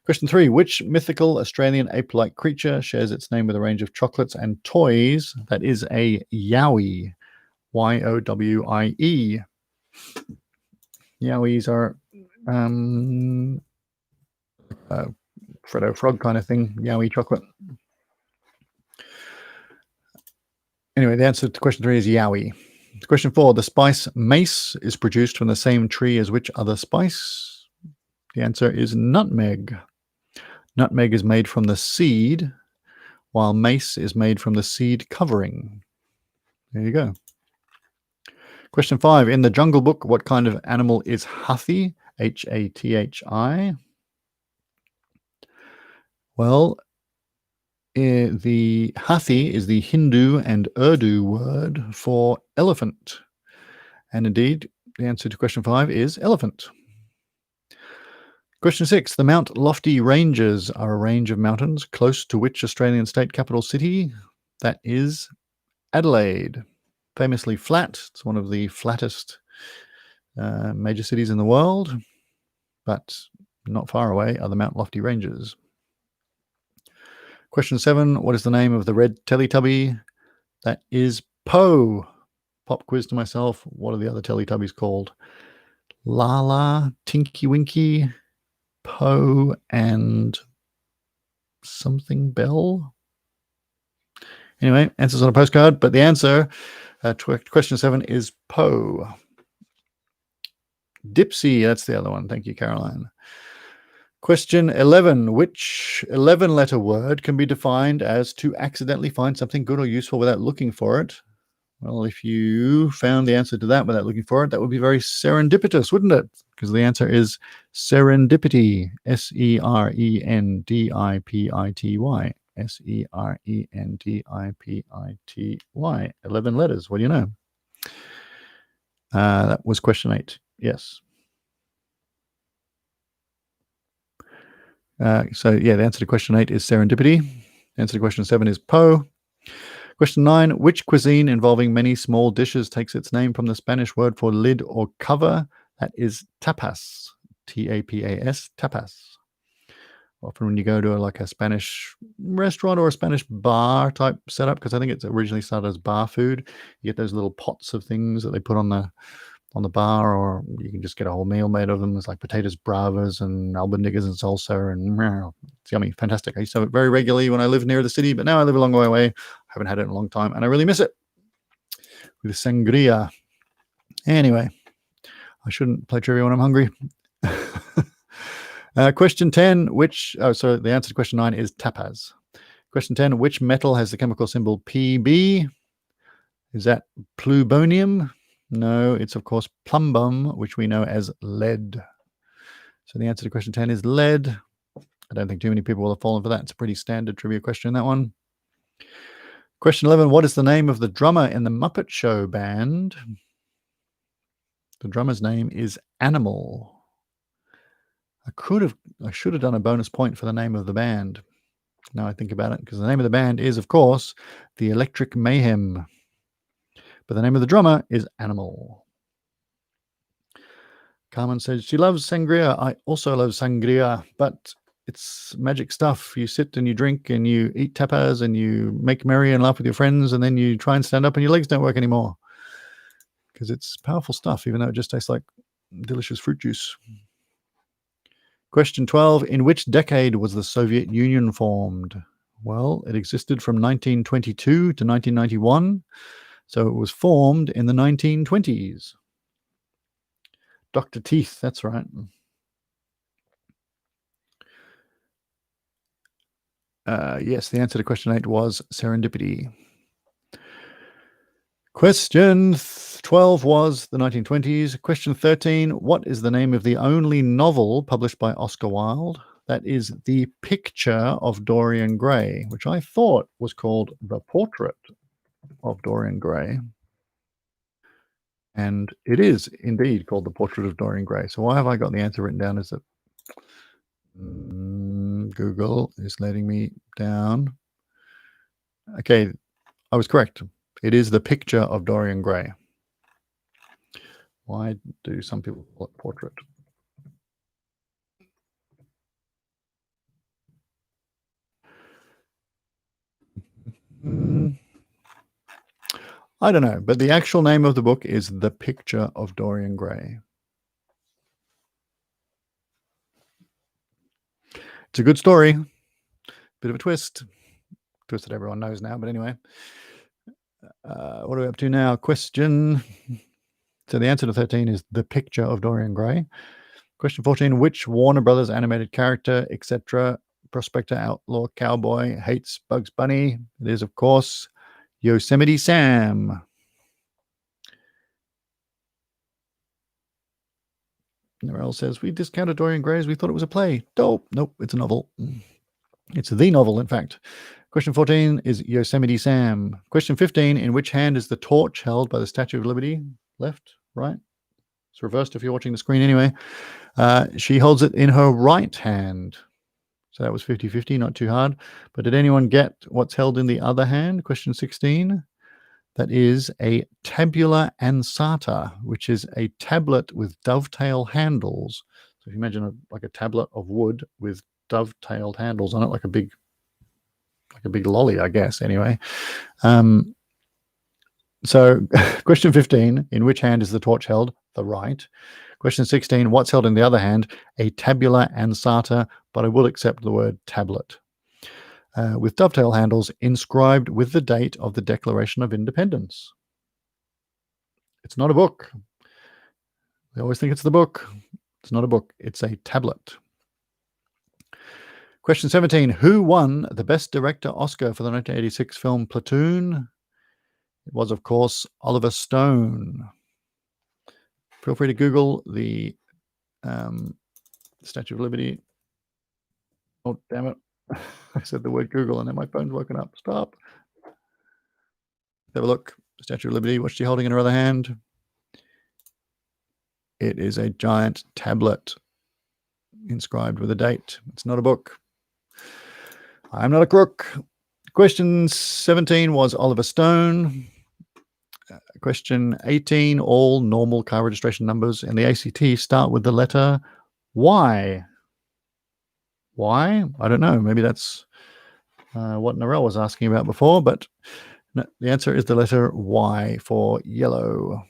Question 3. Which mythical Australian ape-like creature shares its name with a range of chocolates and toys? That is a yowie. Y-O-W-I-E. Yowies are Freddo Frog kind of thing. Yowie chocolate. Anyway, the answer to question 3 is yowie. Question 4. The spice mace is produced from the same tree as which other spice? The answer is nutmeg. Nutmeg is made from the seed, while mace is made from the seed covering. There you go. Question 5. In the Jungle Book, what kind of animal is Hathi? H-A-T-H-I. Well, the Hathi is the Hindu and Urdu word for elephant. And indeed, the answer to question 5 is elephant. Question 6. The Mount Lofty Ranges are a range of mountains close to which Australian state capital city? That is Adelaide. Famously flat. It's one of the flattest major cities in the world, but not far away are the Mount Lofty Ranges. Question 7. What is the name of the red Teletubby? That is Po. Pop quiz to myself. What are the other Teletubbies called? Lala, Tinky Winky, Po, and something Bell. Anyway, answers on a postcard, but the answer to question 7 is Po. Dipsy, that's the other one. Thank you, Caroline. Question 11. Which 11-letter word can be defined as to accidentally find something good or useful without looking for it? Well, if you found the answer to that without looking for it, that would be very serendipitous, wouldn't it? Because the answer is serendipity. S-E-R-E-N-D-I-P-I-T-Y. S-E-R-E-N-D-I-P-I-T-Y. 11 letters. What do you know? That was question 8. Yes. So, yeah, the answer to question 8 is serendipity. The answer to question 7 is Po. Question 9. Which cuisine involving many small dishes takes its name from the Spanish word for lid or cover? That is tapas. T-A-P-A-S. Tapas. Often when you go to a Spanish restaurant or a Spanish bar type setup, because I think it's originally started as bar food, you get those little pots of things that they put on the bar, or you can just get a whole meal made of them. There's like potatoes bravas and albondigas and salsa, and it's yummy, fantastic. I used to have it very regularly when I lived near the city, but now I live a long way away. I haven't had it in a long time, and I really miss it. With sangria. Anyway, I shouldn't play trivia when I'm hungry. Question 10, the answer to question 9 is tapas. Question 10, which metal has the chemical symbol Pb? Is that plutonium? No, it's of course plumbum, which we know as lead. So the answer to question 10 is lead. I don't think too many people will have fallen for that. It's a pretty standard trivia question, that one. Question 11, what is the name of the drummer in the Muppet Show band? The drummer's name is Animal. I should have done a bonus point for the name of the band. Now I think about it, because the name of the band is, of course, the Electric Mayhem. But the name of the drummer is Animal. Carmen says she loves sangria. I also love sangria, but it's magic stuff. You sit and you drink and you eat tapas and you make merry and laugh with your friends, and then you try and stand up and your legs don't work anymore. Because it's powerful stuff, even though it just tastes like delicious fruit juice. Question 12. In which decade was the Soviet Union formed? Well, it existed from 1922 to 1991. So it was formed in the 1920s. Dr. Teeth, that's right. Yes, the answer to question 8 was serendipity. Question 12 was the 1920s. Question 13, what is the name of the only novel published by Oscar Wilde? That is The Picture of Dorian Gray, which I thought was called The Portrait of Dorian Gray. And it is indeed called The Portrait of Dorian Gray. So why have I got the answer written down? Is that Google is letting me down? Okay, I was correct. It is The Picture of Dorian Gray. Why do some people call it portrait? I don't know, but the actual name of the book is The Picture of Dorian Gray. It's a good story. Bit of a twist. Twist that everyone knows now, but anyway. What are we up to now? Question. So the answer to 13 is The Picture of Dorian Gray. Question 14. Which Warner Brothers animated character, etc., prospector, outlaw, cowboy, hates Bugs Bunny? It is, of course, Yosemite Sam. Narelle says, we discounted Dorian Gray as we thought it was a play. Dope. Nope, it's a novel. It's the novel, in fact. Question 14 is Yosemite Sam. Question 15, in which hand is the torch held by the Statue of Liberty? Left? Right? It's reversed if you're watching the screen anyway. She holds it in her right hand. So that was 50-50, not too hard. But did anyone get what's held in the other hand? Question 16. That is a tabula ansata, which is a tablet with dovetail handles. So if you imagine like a tablet of wood with dovetailed handles on it, like a big lolly, I guess. Anyway, so question 15: in which hand is the torch held? The right. Question 16: what's held in the other hand? A tabula ansata, but I will accept the word tablet. With dovetail handles inscribed with the date of the Declaration of Independence. It's not a book. They always think it's the book. It's not a book. It's a tablet. Question 17. Who won the Best Director Oscar for the 1986 film Platoon? It was, of course, Oliver Stone. Feel free to Google the Statue of Liberty. Oh, damn it. I said the word Google and then my phone's woken up. Stop. Have a look. Statue of Liberty. What's she holding in her other hand? It is a giant tablet inscribed with a date. It's not a book. I'm not a crook. Question 17 was Oliver Stone. Question 18, all normal car registration numbers in the ACT start with the letter Y. Why? I don't know. Maybe that's what Narelle was asking about before, but no, the answer is the letter Y for yellow.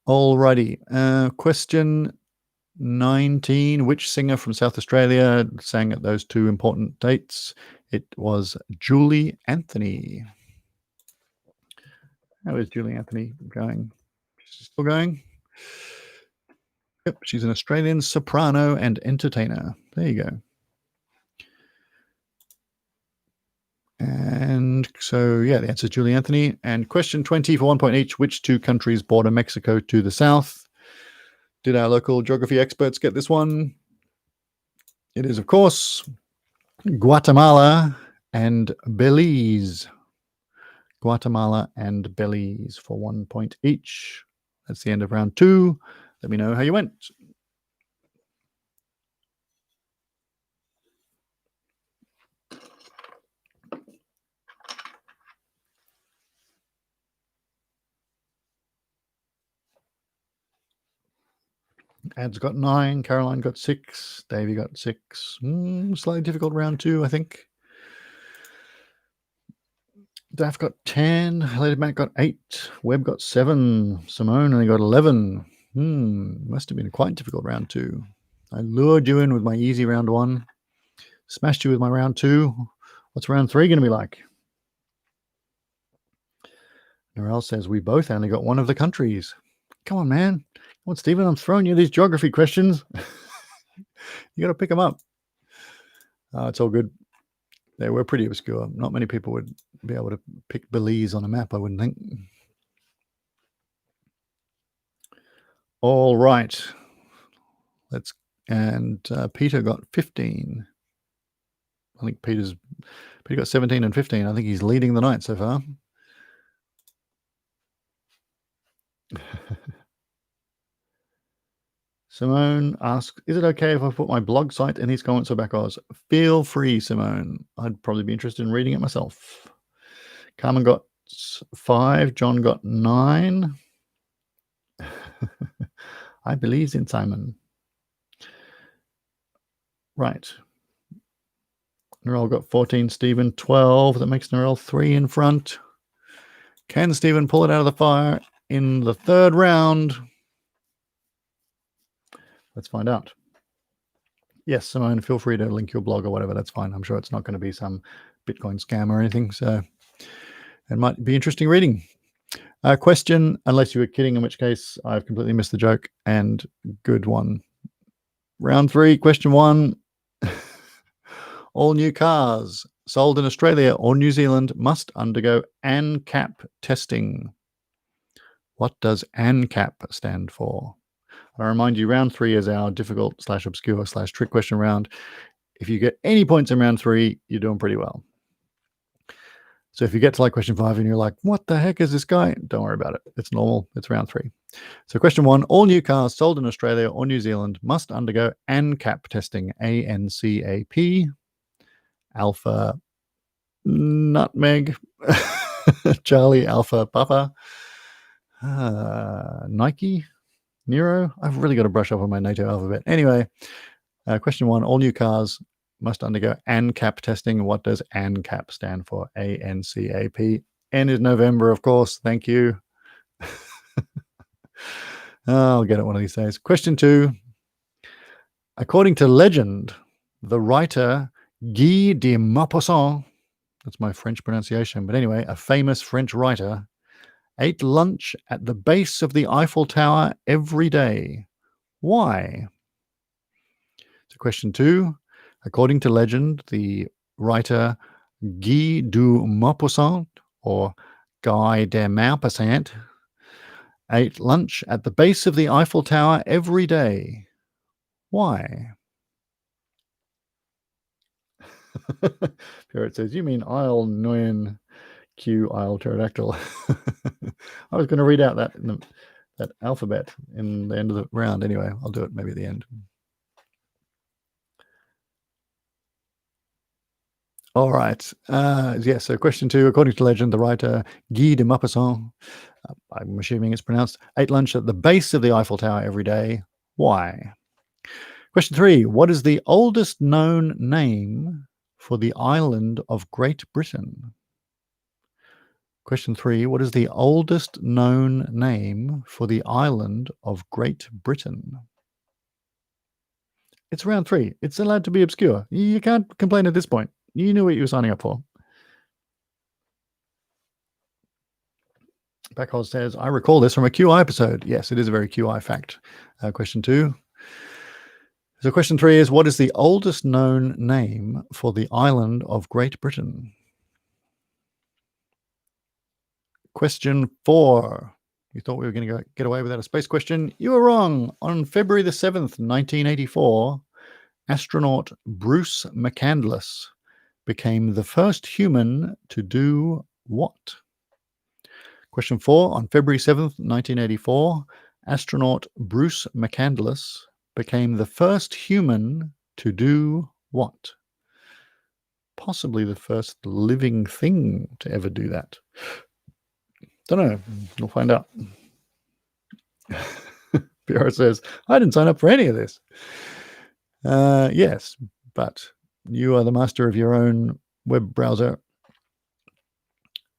Alrighty. Question 19. Which singer from South Australia sang at those two important dates? It was Julie Anthony. How is Julie Anthony going? She's still going? Yep, she's an Australian soprano and entertainer. There you go. And so, yeah, the answer is Julie Anthony. And question 20 for 1 point each. Which two countries border Mexico to the south? Did our local geography experts get this one? It is, of course, Guatemala and Belize. Guatemala and Belize for 1 point each. That's the end of round 2. Let me know how you went. Ad's got 9, Caroline got 6, Davey got 6. Slightly difficult round 2, I think. Daff got 10, Lady Mac got 8, Webb got 7, Simone only got 11. Must have been a quite difficult round 2. I lured you in with my easy round 1, smashed you with my round 2. What's round 3 going to be like? Narelle says we both only got one of the countries. Come on, man. Come on, Stephen, I'm throwing you these geography questions. You got to pick them up. It's all good. They were pretty obscure. Not many people would be able to pick Belize on a map, I wouldn't think. All right. Peter got 15. I think Peter got 17 and 15. I think he's leading the night so far. Simone asks, is it okay if I put my blog site in these comments or back Oz? Feel free, Simone. I'd probably be interested in reading it myself. Carmen got 5. John got 9. I believe in Simon. Right. Narelle got 14, Stephen 12. That makes Narelle 3 in front. Can Stephen pull it out of the fire in the third round? Let's find out. Yes, Simone, feel free to link your blog or whatever. That's fine. I'm sure it's not going to be some Bitcoin scam or anything. So it might be interesting reading. Question, unless you were kidding, in which case I've completely missed the joke. And good one. Round 3, question 1. All new cars sold in Australia or New Zealand must undergo ANCAP testing. What does ANCAP stand for? I remind you, round 3 is our difficult/obscure/trick question round. If you get any points in round 3, you're doing pretty well. So if you get to like question 5 and you're like, what the heck is this guy? Don't worry about it. It's normal. It's round 3. So question 1, all new cars sold in Australia or New Zealand must undergo ANCAP testing. ANCAP. Alpha Nutmeg. Charlie Alpha Papa. Nike. Nero. I've really got to brush up on my NATO alphabet. Anyway, question 1, all new cars must undergo ANCAP testing. What does ANCAP stand for? ANCAP. N is November, of course. Thank you. I'll get it one of these days. Question 2. According to legend, the writer Guy de Maupassant, that's my French pronunciation, but anyway, a famous French writer, ate lunch at the base of the Eiffel Tower every day. Why? So question 2. According to legend, the writer Guy de Maupassant, or Guy de Maupassant, ate lunch at the base of the Eiffel Tower every day. Why? Here it says, you mean Isle Nguyen Q Isle Pterodactyl. I was going to read out that alphabet in the end of the round. Anyway, I'll do it maybe at the end. All right. So question 2, according to legend, the writer Guy de Maupassant, I'm assuming it's pronounced, ate lunch at the base of the Eiffel Tower every day. Why? Question 3, what is the oldest known name for the island of Great Britain? Question 3, what is the oldest known name for the island of Great Britain? It's round 3. It's allowed to be obscure. You can't complain at this point. You knew what you were signing up for. Backhole says, I recall this from a QI episode. Yes, it is a very QI fact. Question 2. So question 3 is, what is the oldest known name for the island of Great Britain? Question 4. You thought we were going to get away without a space question. You were wrong. On February the 7th, 1984, astronaut Bruce McCandless became the first human to do what? Question 4. On February 7th, 1984, astronaut Bruce McCandless became the first human to do what? Possibly the first living thing to ever do that. Don't know. We'll find out. Pierre says, I didn't sign up for any of this. Yes, but you are the master of your own web browser.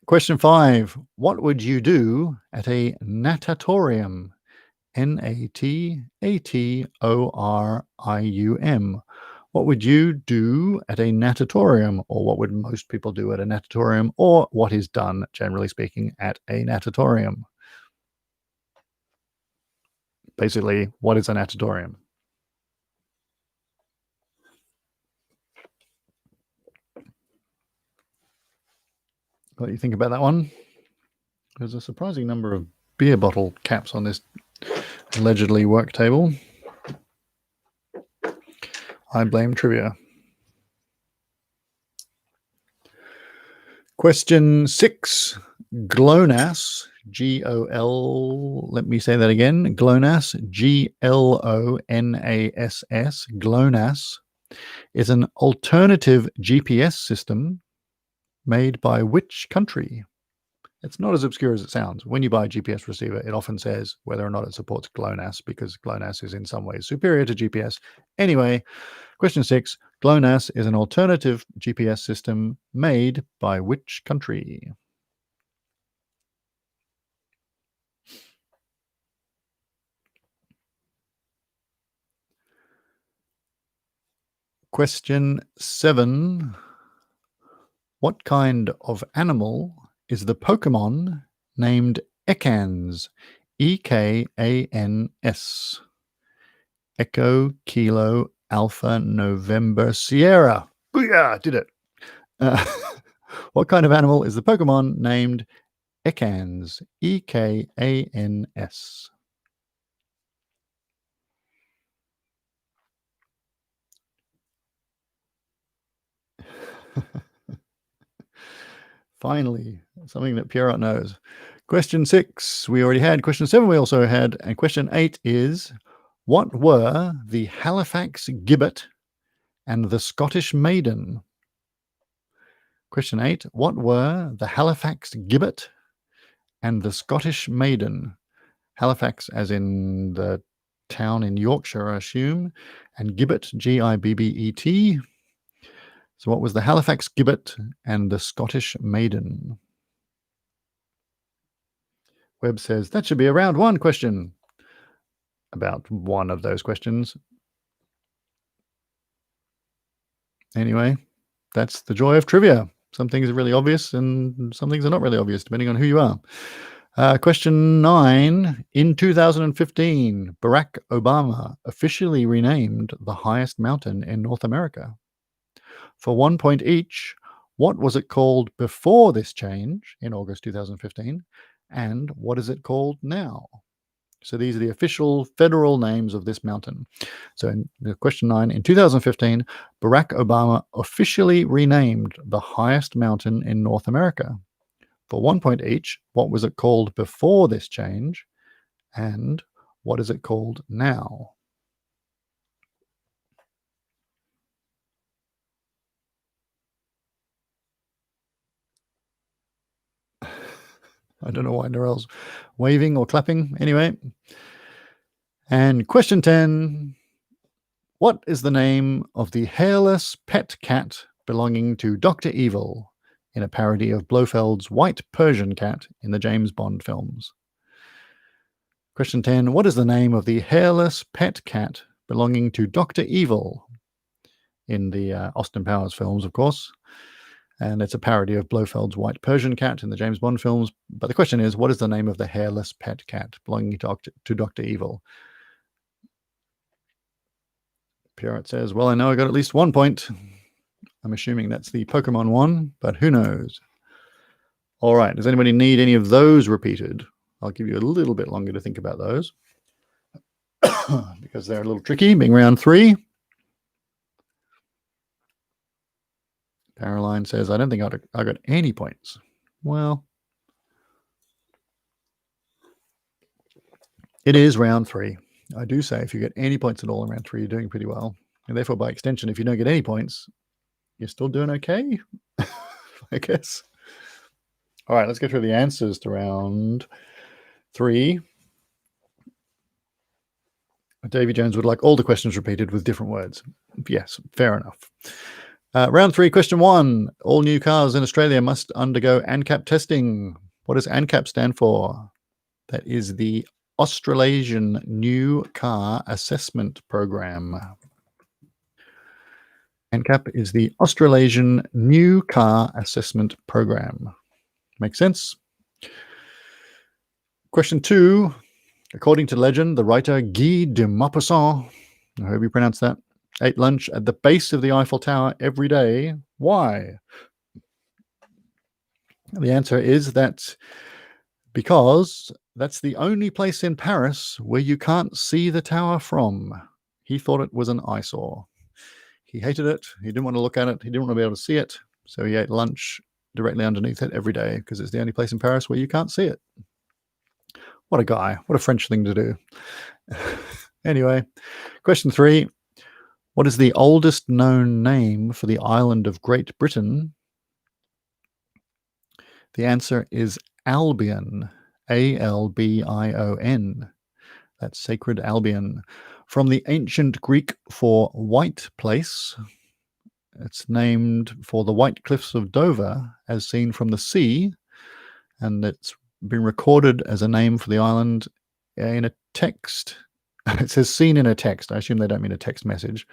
Question 5. What would you do at a natatorium? Natatorium. What would you do at a natatorium? Or what would most people do at a natatorium? Or what is done, generally speaking, at a natatorium? Basically, what is a natatorium? What do you think about that one? There's a surprising number of beer bottle caps on this allegedly work table. I blame trivia. Question 6. GLONASS, G-O-L, let me say that again. GLONASS, G-L-O-N-A-S-S, GLONASS, is an alternative GPS system made by which country? It's not as obscure as it sounds. When you buy a GPS receiver, it often says whether or not it supports GLONASS, because GLONASS is in some ways superior to GPS. Anyway, question 6. GLONASS is an alternative GPS system made by which country? Question 7. What kind of animal is the Pokemon named Ekans? Ekans. Echo, Kilo, Alpha, November, Sierra. Booyah! Did it. What kind of animal is the Pokemon named Ekans? Ekans. Finally, something that Pierrot knows. Question 6 we already had. Question 7 we also had. And question 8 is, what were the Halifax Gibbet and the Scottish Maiden? Question 8. What were the Halifax Gibbet and the Scottish Maiden? Halifax as in the town in Yorkshire, I assume, and Gibbet, Gibbet. So what was the Halifax Gibbet and the Scottish Maiden? Webb says that should be a round 1 question. About one of those questions. Anyway, that's the joy of trivia. Some things are really obvious and some things are not really obvious, depending on who you are. Question 9. In 2015, Barack Obama officially renamed the highest mountain in North America. For 1 point each, what was it called before this change in August 2015? And what is it called now? So these are the official federal names of this mountain. So in question 9, in 2015, Barack Obama officially renamed the highest mountain in North America. For 1 point each, what was it called before this change? And what is it called now? I don't know why Narelle's waving or clapping. Anyway. And question 10. What is the name of the hairless pet cat belonging to Dr. Evil in a parody of Blofeld's white Persian cat in the James Bond films? Question 10. What is the name of the hairless pet cat belonging to Dr. Evil in the Austin Powers films, of course? And it's a parody of Blofeld's white Persian cat in the James Bond films. But the question is, what is the name of the hairless pet cat belonging to Dr. Evil? Pierrot says, well, I know I got at least 1 point. I'm assuming that's the Pokemon one, but who knows? All right. Does anybody need any of those repeated? I'll give you a little bit longer to think about those because they're a little tricky, being round 3. Caroline says, I don't think I got any points. Well, it is round 3. I do say if you get any points at all in round 3, you're doing pretty well. And therefore, by extension, if you don't get any points, you're still doing okay, I guess. All right, let's go through the answers to round 3. Davy Jones would like all the questions repeated with different words. Yes, fair enough. Round 3, question 1. All new cars in Australia must undergo ANCAP testing. What does ANCAP stand for? That is the Australasian New Car Assessment Program. ANCAP is the Australasian New Car Assessment Program. Make sense? Question 2. According to legend, the writer Guy de Maupassant, I hope you pronounce that, ate lunch at the base of the Eiffel Tower every day. Why? The answer is that because that's the only place in Paris where you can't see the tower from. He thought it was an eyesore. He hated it. He didn't want to look at it. He didn't want to be able to see it. So he ate lunch directly underneath it every day because it's the only place in Paris where you can't see it. What a guy. What a French thing to do. Anyway, question 3. What is the oldest known name for the island of Great Britain? The answer is Albion, Albion. That's Sacred Albion. From the ancient Greek for white place, it's named for the white cliffs of Dover as seen from the sea, and it's been recorded as a name for the island in a text. It says seen in a text. I assume they don't mean a text message,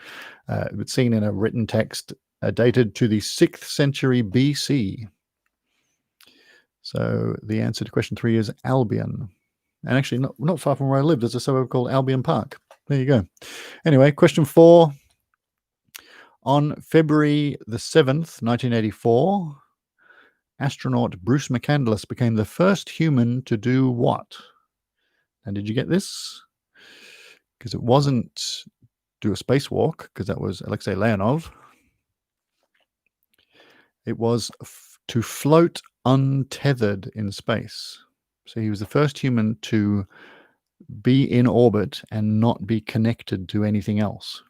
but seen in a written text dated to the 6th century BC. So the answer to question 3 is Albion. And actually, not far from where I live, there's a suburb called Albion Park. There you go. Anyway, question 4. On February the 7th, 1984, astronaut Bruce McCandless became the first human to do what? And did you get this? Because it wasn't do a spacewalk, because that was Alexei Leonov. It was to float untethered in space. So he was the first human to be in orbit and not be connected to anything else.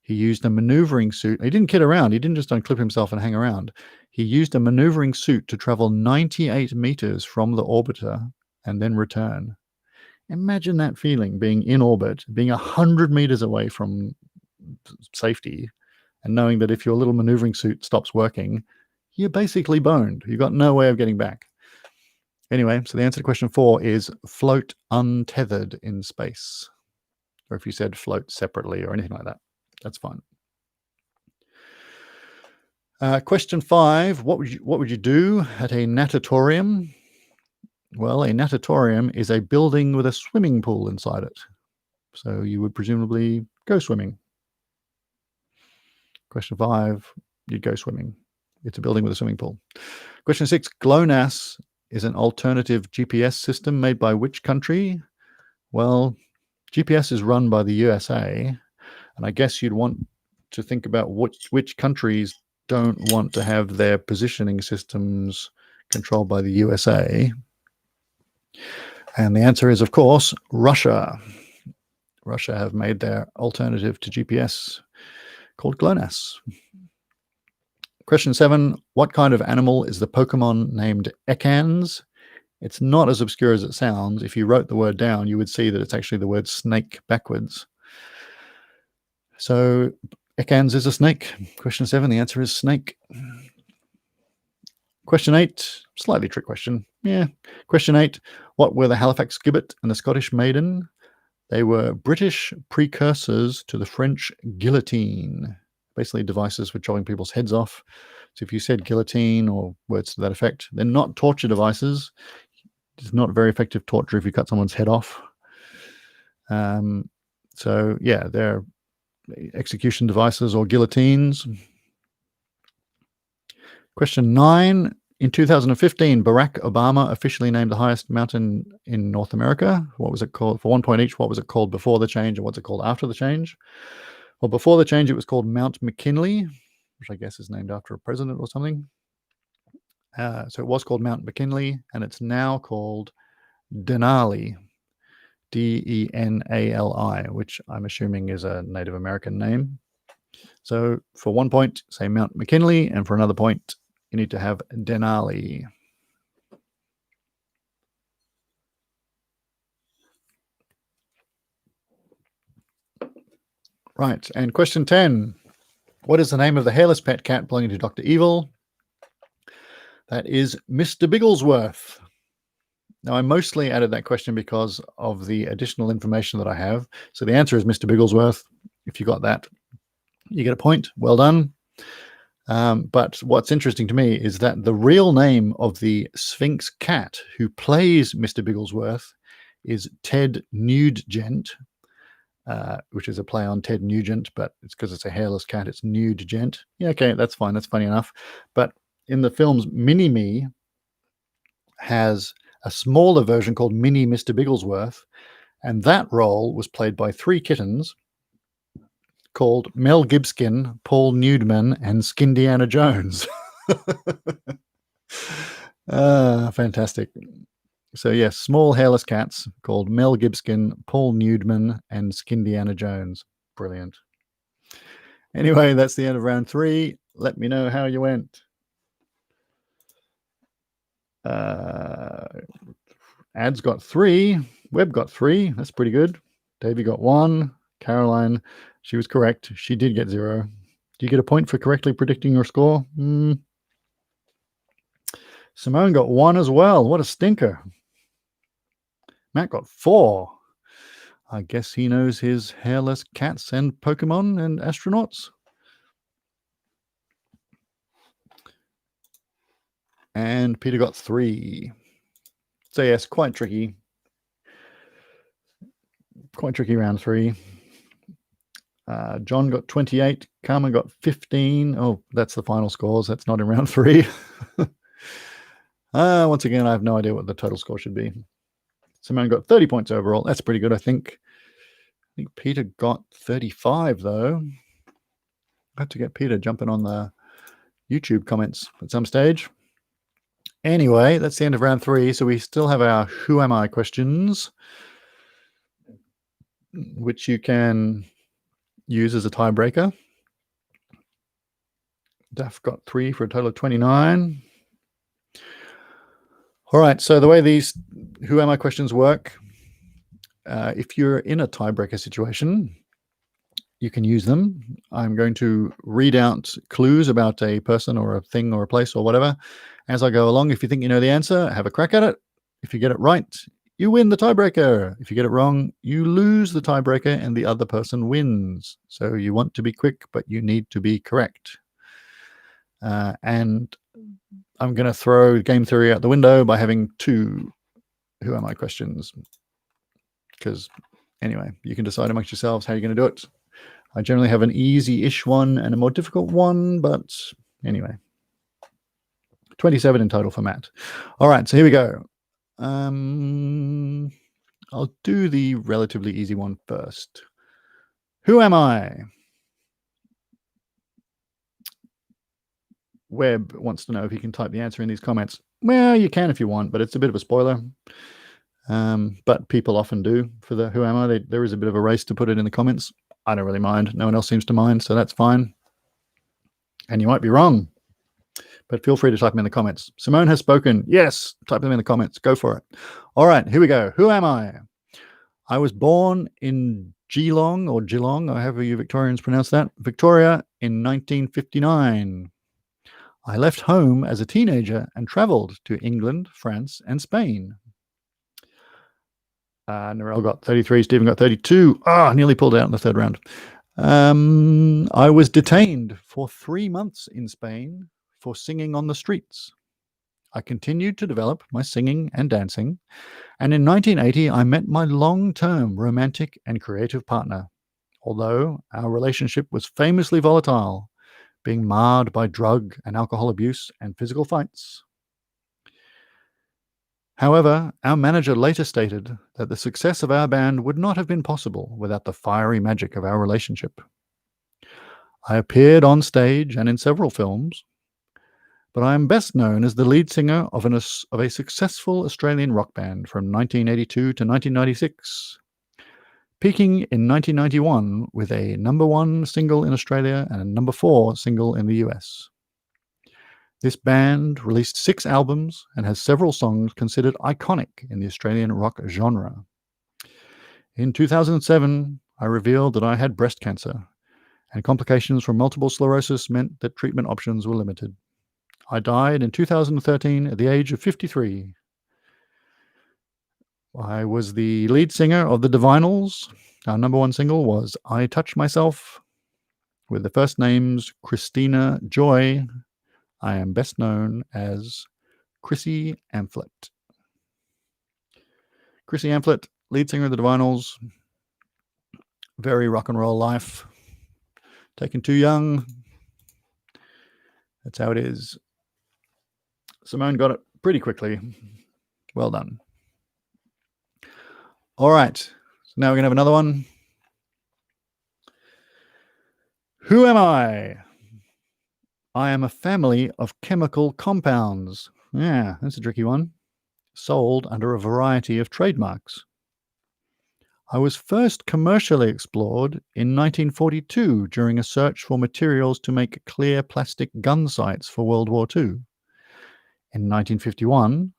He used a maneuvering suit. He didn't kid around. He didn't just unclip himself and hang around. He used a maneuvering suit to travel 98 meters from the orbiter and then return. Imagine that feeling, being in orbit, being 100 meters away from safety, and knowing that if your little maneuvering suit stops working, you're basically boned. You've got no way of getting back. Anyway, so the answer to question 4 is float untethered in space. Or if you said float separately or anything like that, that's fine. Question 5, what would you do at a natatorium? Well, a natatorium is a building with a swimming pool inside it. So you would presumably go swimming. Question 5, you'd go swimming. It's a building with a swimming pool. Question 6, GLONASS is an alternative GPS system made by which country? Well, GPS is run by the USA, and I guess you'd want to think about which countries don't want to have their positioning systems controlled by the USA. And the answer is, of course, Russia. Russia have made their alternative to GPS called GLONASS. Question 7, what kind of animal is the Pokemon named Ekans? It's not as obscure as it sounds. If you wrote the word down, you would see that it's actually the word snake backwards. So Ekans is a snake. Question 7, the answer is snake. Question 8, slightly trick question. Yeah. Question 8, what were the Halifax gibbet and the Scottish maiden? They were British precursors to the French guillotine, basically devices for chopping people's heads off. So if you said guillotine or words to that effect, they're not torture devices. It's not very effective torture if you cut someone's head off. So yeah, they're execution devices or guillotines. Question 9. In 2015, Barack Obama officially named the highest mountain in North America. What was it called? For 1 point each, what was it called before the change and what's it called after the change? Well, before the change, it was called Mount McKinley, which I guess is named after a president or something. So it was called Mount McKinley, and it's now called Denali, Denali, which I'm assuming is a Native American name. So for 1 point, say Mount McKinley, and for another point, you need to have Denali. Right, and question 10. What is the name of the hairless pet cat belonging to Dr. Evil? That is Mr. Bigglesworth. Now, I mostly added that question because of the additional information that I have. So the answer is Mr. Bigglesworth. If you got that, you get a point. Well done. But what's interesting to me is that the real name of the Sphinx cat who plays Mr. Bigglesworth is Ted Nugent, which is a play on Ted Nugent, but it's because it's a hairless cat. It's Nugent. Yeah, okay, that's fine. That's funny enough. But in the films, Mini-Me has a smaller version called Mini Mr. Bigglesworth, and that role was played by 3 kittens called Mel Gibson, Paul Newman, and Skindiana Jones. Fantastic. So yes, small hairless cats called Mel Gibson, Paul Newman, and Skindiana Jones. Brilliant. Anyway, that's the end of round 3. Let me know how you went. Ads got 3. Web got 3. That's pretty good. Davey got 1. Caroline, she was correct. She did get 0. Do you get a point for correctly predicting your score? Simone got 1 as well. What a stinker. Matt got 4. I guess he knows his hairless cats and Pokemon and astronauts. And Peter got 3. So yes, quite tricky. Quite tricky round 3. John got 28. Carmen got 15. Oh, that's the final scores. That's not in round 3. Once again, I have no idea what the total score should be. Simone got 30 points overall. That's pretty good, I think. I think Peter got 35, though. I have to get Peter jumping on the YouTube comments at some stage. Anyway, that's the end of round 3. So we still have our Who Am I questions, which you can use as a tiebreaker. Duff got 3 for a total of 29. All right, so the way these Who Am I questions work, if you're in a tiebreaker situation, you can use them. I'm going to read out clues about a person or a thing or a place or whatever as I go along. If you think you know the answer, have a crack at it. If you get it right, you win the tiebreaker. If you get it wrong, you lose the tiebreaker and the other person wins. So you want to be quick, but you need to be correct. And I'm going to throw game theory out the window by having 2 Who Am I questions. Because anyway, you can decide amongst yourselves how you're going to do it. I generally have an easy-ish one and a more difficult one, but anyway. 27 in total for Matt. All right, so here we go. I'll do the relatively easy one first. Who am I? Webb wants to know if you can type the answer in these comments. Well, you can if you want, but it's a bit of a spoiler. But people often do for the Who Am I? There is a bit of a race to put it in the comments. I don't really mind. No one else seems to mind, so that's fine. And you might be wrong, but feel free to type them in the comments. Simone has spoken. Yes, type them in the comments. Go for it. All right, here we go. Who am I? I was born in Geelong, or Geelong, or however you Victorians pronounce that, Victoria, in 1959. I left home as a teenager and travelled to England, France, and Spain. Narelle got 33. Stephen got 32. Nearly pulled out in the third round. I was detained for 3 months in Spain for singing on the streets. I continued to develop my singing and dancing, and in 1980 I met my long-term romantic and creative partner, although our relationship was famously volatile, being marred by drug and alcohol abuse and physical fights. However, our manager later stated that the success of our band would not have been possible without the fiery magic of our relationship. I appeared on stage and in several films, but I am best known as the lead singer of a successful Australian rock band from 1982 to 1996, peaking in 1991 with a #1 single in Australia and a #4 single in the US. This band released 6 albums and has several songs considered iconic in the Australian rock genre. In 2007, I revealed that I had breast cancer, and complications from multiple sclerosis meant that treatment options were limited. I died in 2013 at the age of 53. I was the lead singer of the Divinyls. Our #1 single was I Touch Myself, with the first names Christina Joy. I am best known as Chrissy Amphlett. Chrissy Amphlett, lead singer of the Divinyls. Very rock and roll life. Taken too young. That's how it is. Simone got it pretty quickly. Well done. All right. So now we're going to have another one. Who am I? I am a family of chemical compounds. Yeah, that's a tricky one. Sold under a variety of trademarks. I was first commercially explored in 1942 during a search for materials to make clear plastic gun sights for World War II. In 1951,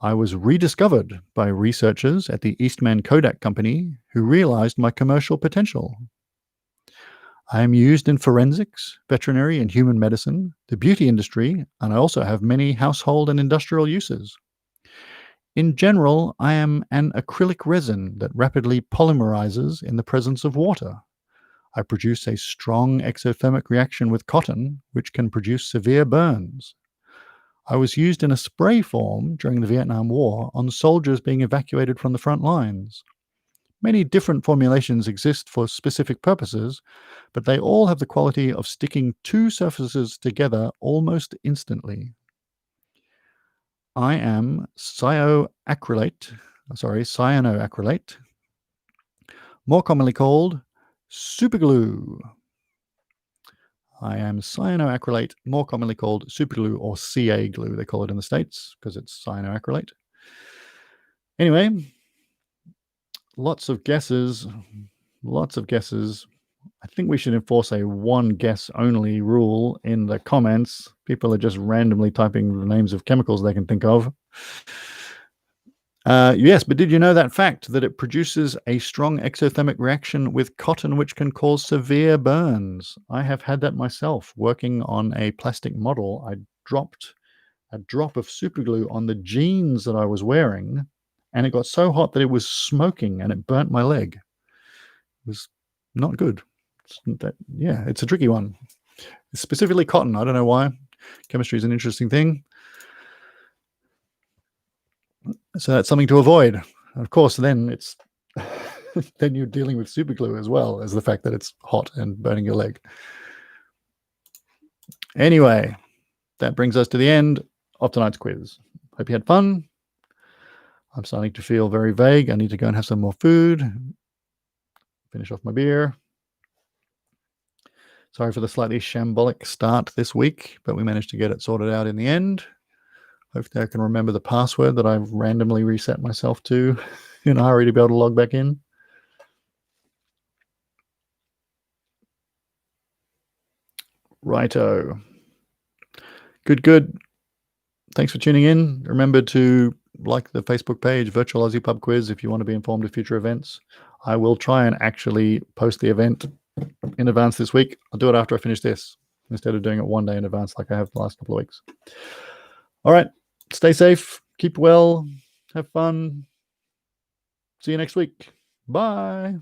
I was rediscovered by researchers at the Eastman Kodak Company who realized my commercial potential. I am used in forensics, veterinary and human medicine, the beauty industry, and I also have many household and industrial uses. In general, I am an acrylic resin that rapidly polymerizes in the presence of water. I produce a strong exothermic reaction with cotton, which can produce severe burns. I was used in a spray form during the Vietnam War on soldiers being evacuated from the front lines. Many different formulations exist for specific purposes, but they all have the quality of sticking two surfaces together almost instantly. I am cyanoacrylate, more commonly called superglue. I am cyanoacrylate, more commonly called superglue or CA glue, they call it in the States, because it's cyanoacrylate. Anyway, lots of guesses. I think we should enforce a one guess only rule in the comments. People are just randomly typing the names of chemicals they can think of. Yes, but did you know that fact that it produces a strong exothermic reaction with cotton, which can cause severe burns? I have had that myself working on a plastic model. I dropped a drop of superglue on the jeans that I was wearing, and it got so hot that it was smoking and it burnt my leg. It was not good. It's a tricky one. It's specifically cotton. I don't know why. Chemistry is an interesting thing. So that's something to avoid. Of course, then it's then you're dealing with superglue as well as the fact that it's hot and burning your leg. Anyway, that brings us to the end of tonight's quiz. Hope you had fun. I'm starting to feel very vague. I need to go and have some more food. Finish off my beer. Sorry for the slightly shambolic start this week, but we managed to get it sorted out in the end. Hopefully I can remember the password that I've randomly reset myself to in a hurry to be able to log back in. Righto. Good. Thanks for tuning in. Remember to like the Facebook page, Virtual Aussie Pub Quiz, if you want to be informed of future events. I will try and actually post the event in advance this week. I'll do it after I finish this instead of doing it one day in advance like I have the last couple of weeks. All right. Stay safe. Keep well. Have fun. See you next week. Bye.